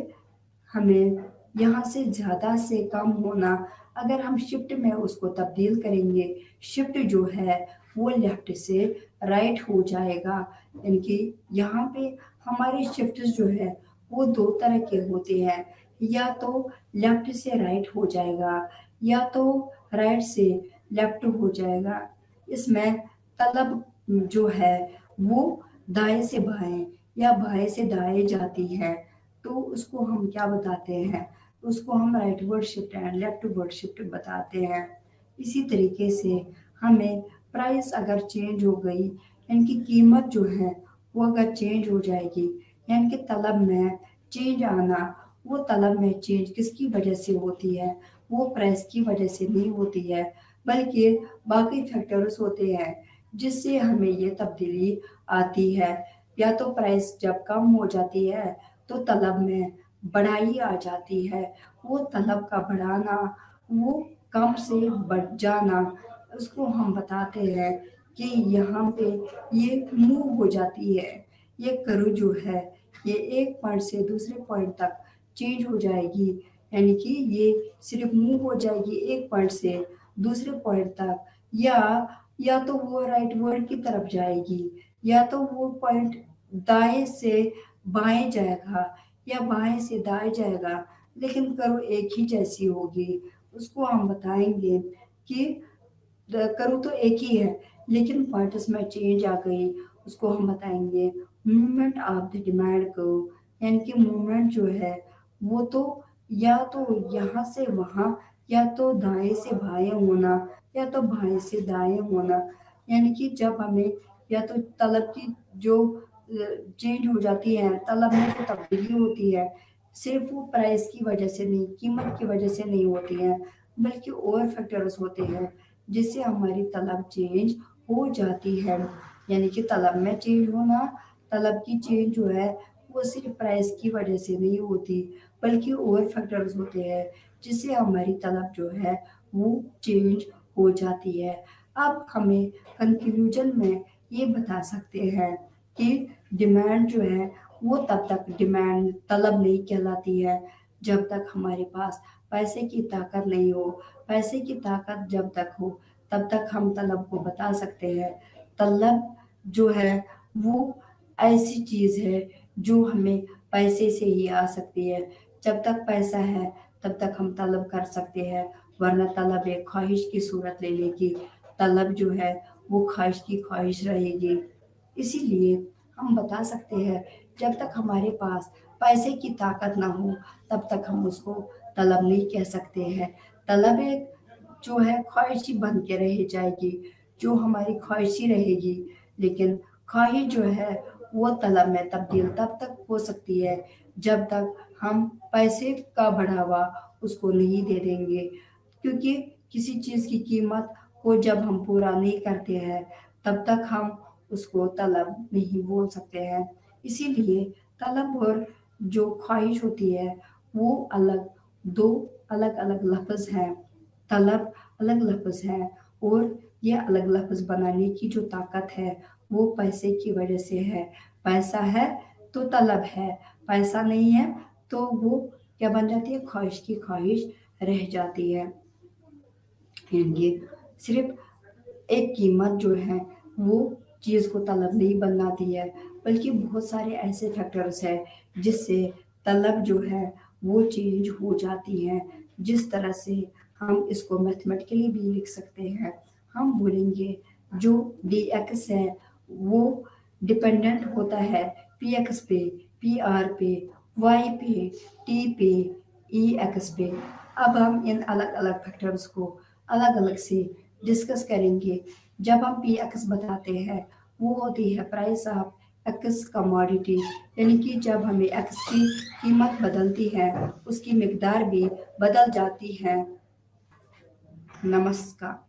ہمیں یہاں سے زیادہ سے کم ہونا۔ اگر ہم شفٹ میں اس کو تبدیل کریں گے، شفٹ جو ہے وہ لیفٹ سے رائٹ ہو جائے گا، یعنی کہ یہاں پہ ہمارے شفٹ جو ہے وہ دو طرح کے ہوتے ہیں، یا تو لیفٹ سے رائٹ ہو جائے گا یا تو رائٹ سے لیفٹ ہو جائے گا۔ اس میں طلب جو ہے وہ دائیں سے بائیں یا بائیں سے دائیں جاتی ہے، تو اس کو ہم کیا بتاتے ہیں؟ اس کو ہم right word shift and left word shift بتاتے ہیں۔ اسی طریقے سے ہمیں پرائس اگر چینج ہو گئی، یعنی کہ قیمت جو ہے وہ اگر چینج ہو جائے گی، یعنی کہ طلب میں چینج آنا، وہ طلب میں چینج کس کی وجہ سے ہوتی ہے؟ وہ پرائس کی وجہ سے نہیں ہوتی ہے، بلکہ باقی فیکٹرز ہوتے ہیں جس سے ہمیں یہ تبدیلی آتی ہے۔ یا تو پرائس جب کم ہو جاتی ہے تو طلب میں بڑھائی آ جاتی ہے، وہ طلب کا بڑھانا، وہ کم سے بڑھ جانا، اس کو ہم بتاتے ہیں کہ یہاں پہ یہ موو ہو جاتی ہے، یہ کرو جو ہے یہ ایک پوائنٹ سے دوسرے پوائنٹ تک چینج ہو جائے گی، یعنی کہ یہ صرف موو ہو جائے گی ایک پوائنٹ سے دوسرے پوائنٹ تک، یا تو وہ رائٹ ورڈ کی طرف جائے گی، یا تو وہ پوائنٹ دائیں سے بائیں جائے گا یا بائیں سے دائیں جائے گا، لیکن کرو ایک ہی جیسی ہوگی۔ اس کو ہم بتائیں گے کہ کرو تو ایک ہی ہے لیکن پوائنٹس میں چینج آ گئی، اس کو ہم بتائیں گے موومنٹ آف دی ڈیمانڈ کو، یعنی کہ موومنٹ جو ہے وہ تو یا تو یہاں سے وہاں، یا تو دائیں سے بائیں ہونا، یا تو بائیں سے دائیں ہونا، یعنی کہ جب ہمیں یا تو طلب کی جو چینج ہو جاتی ہے، طلب میں جو تبدیلی ہوتی ہے، صرف وہ پرائس کی وجہ سے نہیں، قیمت کی وجہ سے نہیں ہوتی ہے، بلکہ اور فیکٹرز ہوتے ہیں جس سے ہماری طلب چینج ہو جاتی ہے، یعنی کہ طلب میں چینج ہونا، طلب کی چینج جو ہے وہ صرف پرائس کی وجہ سے نہیں ہوتی، بلکہ اور فیکٹرز ہوتے ہیں جس سے ہماری طلب جو ہے وہ چینج ہو جاتی ہے۔ اب ہمیں کنکلوژن میں یہ بتا سکتے ہیں کہ ڈیمانڈ جو ہے وہ تب تک ڈیمانڈ طلب نہیں کہلاتی ہے جب تک ہمارے پاس پیسے کی طاقت نہیں ہو، پیسے کی طاقت جب تک ہو تب تک ہم طلب کو بتا سکتے ہیں۔ طلب جو ہے وہ ایسی چیز ہے جو ہمیں پیسے سے ہی آ سکتی ہے، جب تک پیسہ ہے تب تک ہم طلب کر سکتے ہیں، ورنہ طلب ایک خواہش کی صورت لے لے گی، طلب جو ہے وہ خواہش کی خواہش رہے گی۔ اسی لیے ہم بتا سکتے ہیں جب تک ہمارے پاس پیسے کی طاقت نہ ہو تب تک ہم اس کو طلب نہیں کہہ سکتے ہیں۔ طلب ایک جو ہے خواہشی بن کے رہ جائے گی، جو ہماری خواہشی رہے گی، لیکن خواہش جو ہے وہ طلب میں تبدیل تب تک ہو سکتی ہے جب تک ہم پیسے کا بڑھاوا اس کو نہیں دے دیں گے، کیونکہ کسی چیز کی قیمت کو جب ہم پورا نہیں کرتے ہیں تب تک ہم اس کو طلب نہیں بول سکتے ہیں۔ اسی لیے طلب اور جو خواہش ہوتی ہے وہ دو الگ الگ لفظ ہیں، طلب الگ لفظ ہے اور یہ الگ لفظ بنانے کی جو طاقت ہے وہ پیسے کی وجہ سے ہے۔ پیسہ ہے تو طلب ہے، پیسہ نہیں ہے تو وہ کیا بن جاتی ہے؟ خواہش کی خواہش رہ جاتی ہے۔ یہ صرف ایک قیمت جو ہے وہ چیز کو طلب نہیں بناتی ہے، بلکہ بہت سارے ایسے فیکٹرز ہیں جس سے طلب جو ہے وہ چینج ہو جاتی ہے۔ جس طرح سے ہم اس کو میتھمیٹیکلی بھی لکھ سکتے ہیں، ہم بولیں گے جو ڈی ایکس ہے وہ ڈیپینڈنٹ ہوتا ہے پی ایکس پہ، پی آر پہ، وائی پہ، ٹی پہ، ای ایکس پہ۔ اب ہم ان الگ الگ فیکٹرز کو الگ الگ سے ڈسکس کریں گے जब हम पी एक्स बताते हैं वो होती है प्राइस ऑफ एक्स कमोडिटी, यानी कि जब हमें एक्स की कीमत बदलती है उसकी मिकदार भी बदल जाती है। नमस्कार।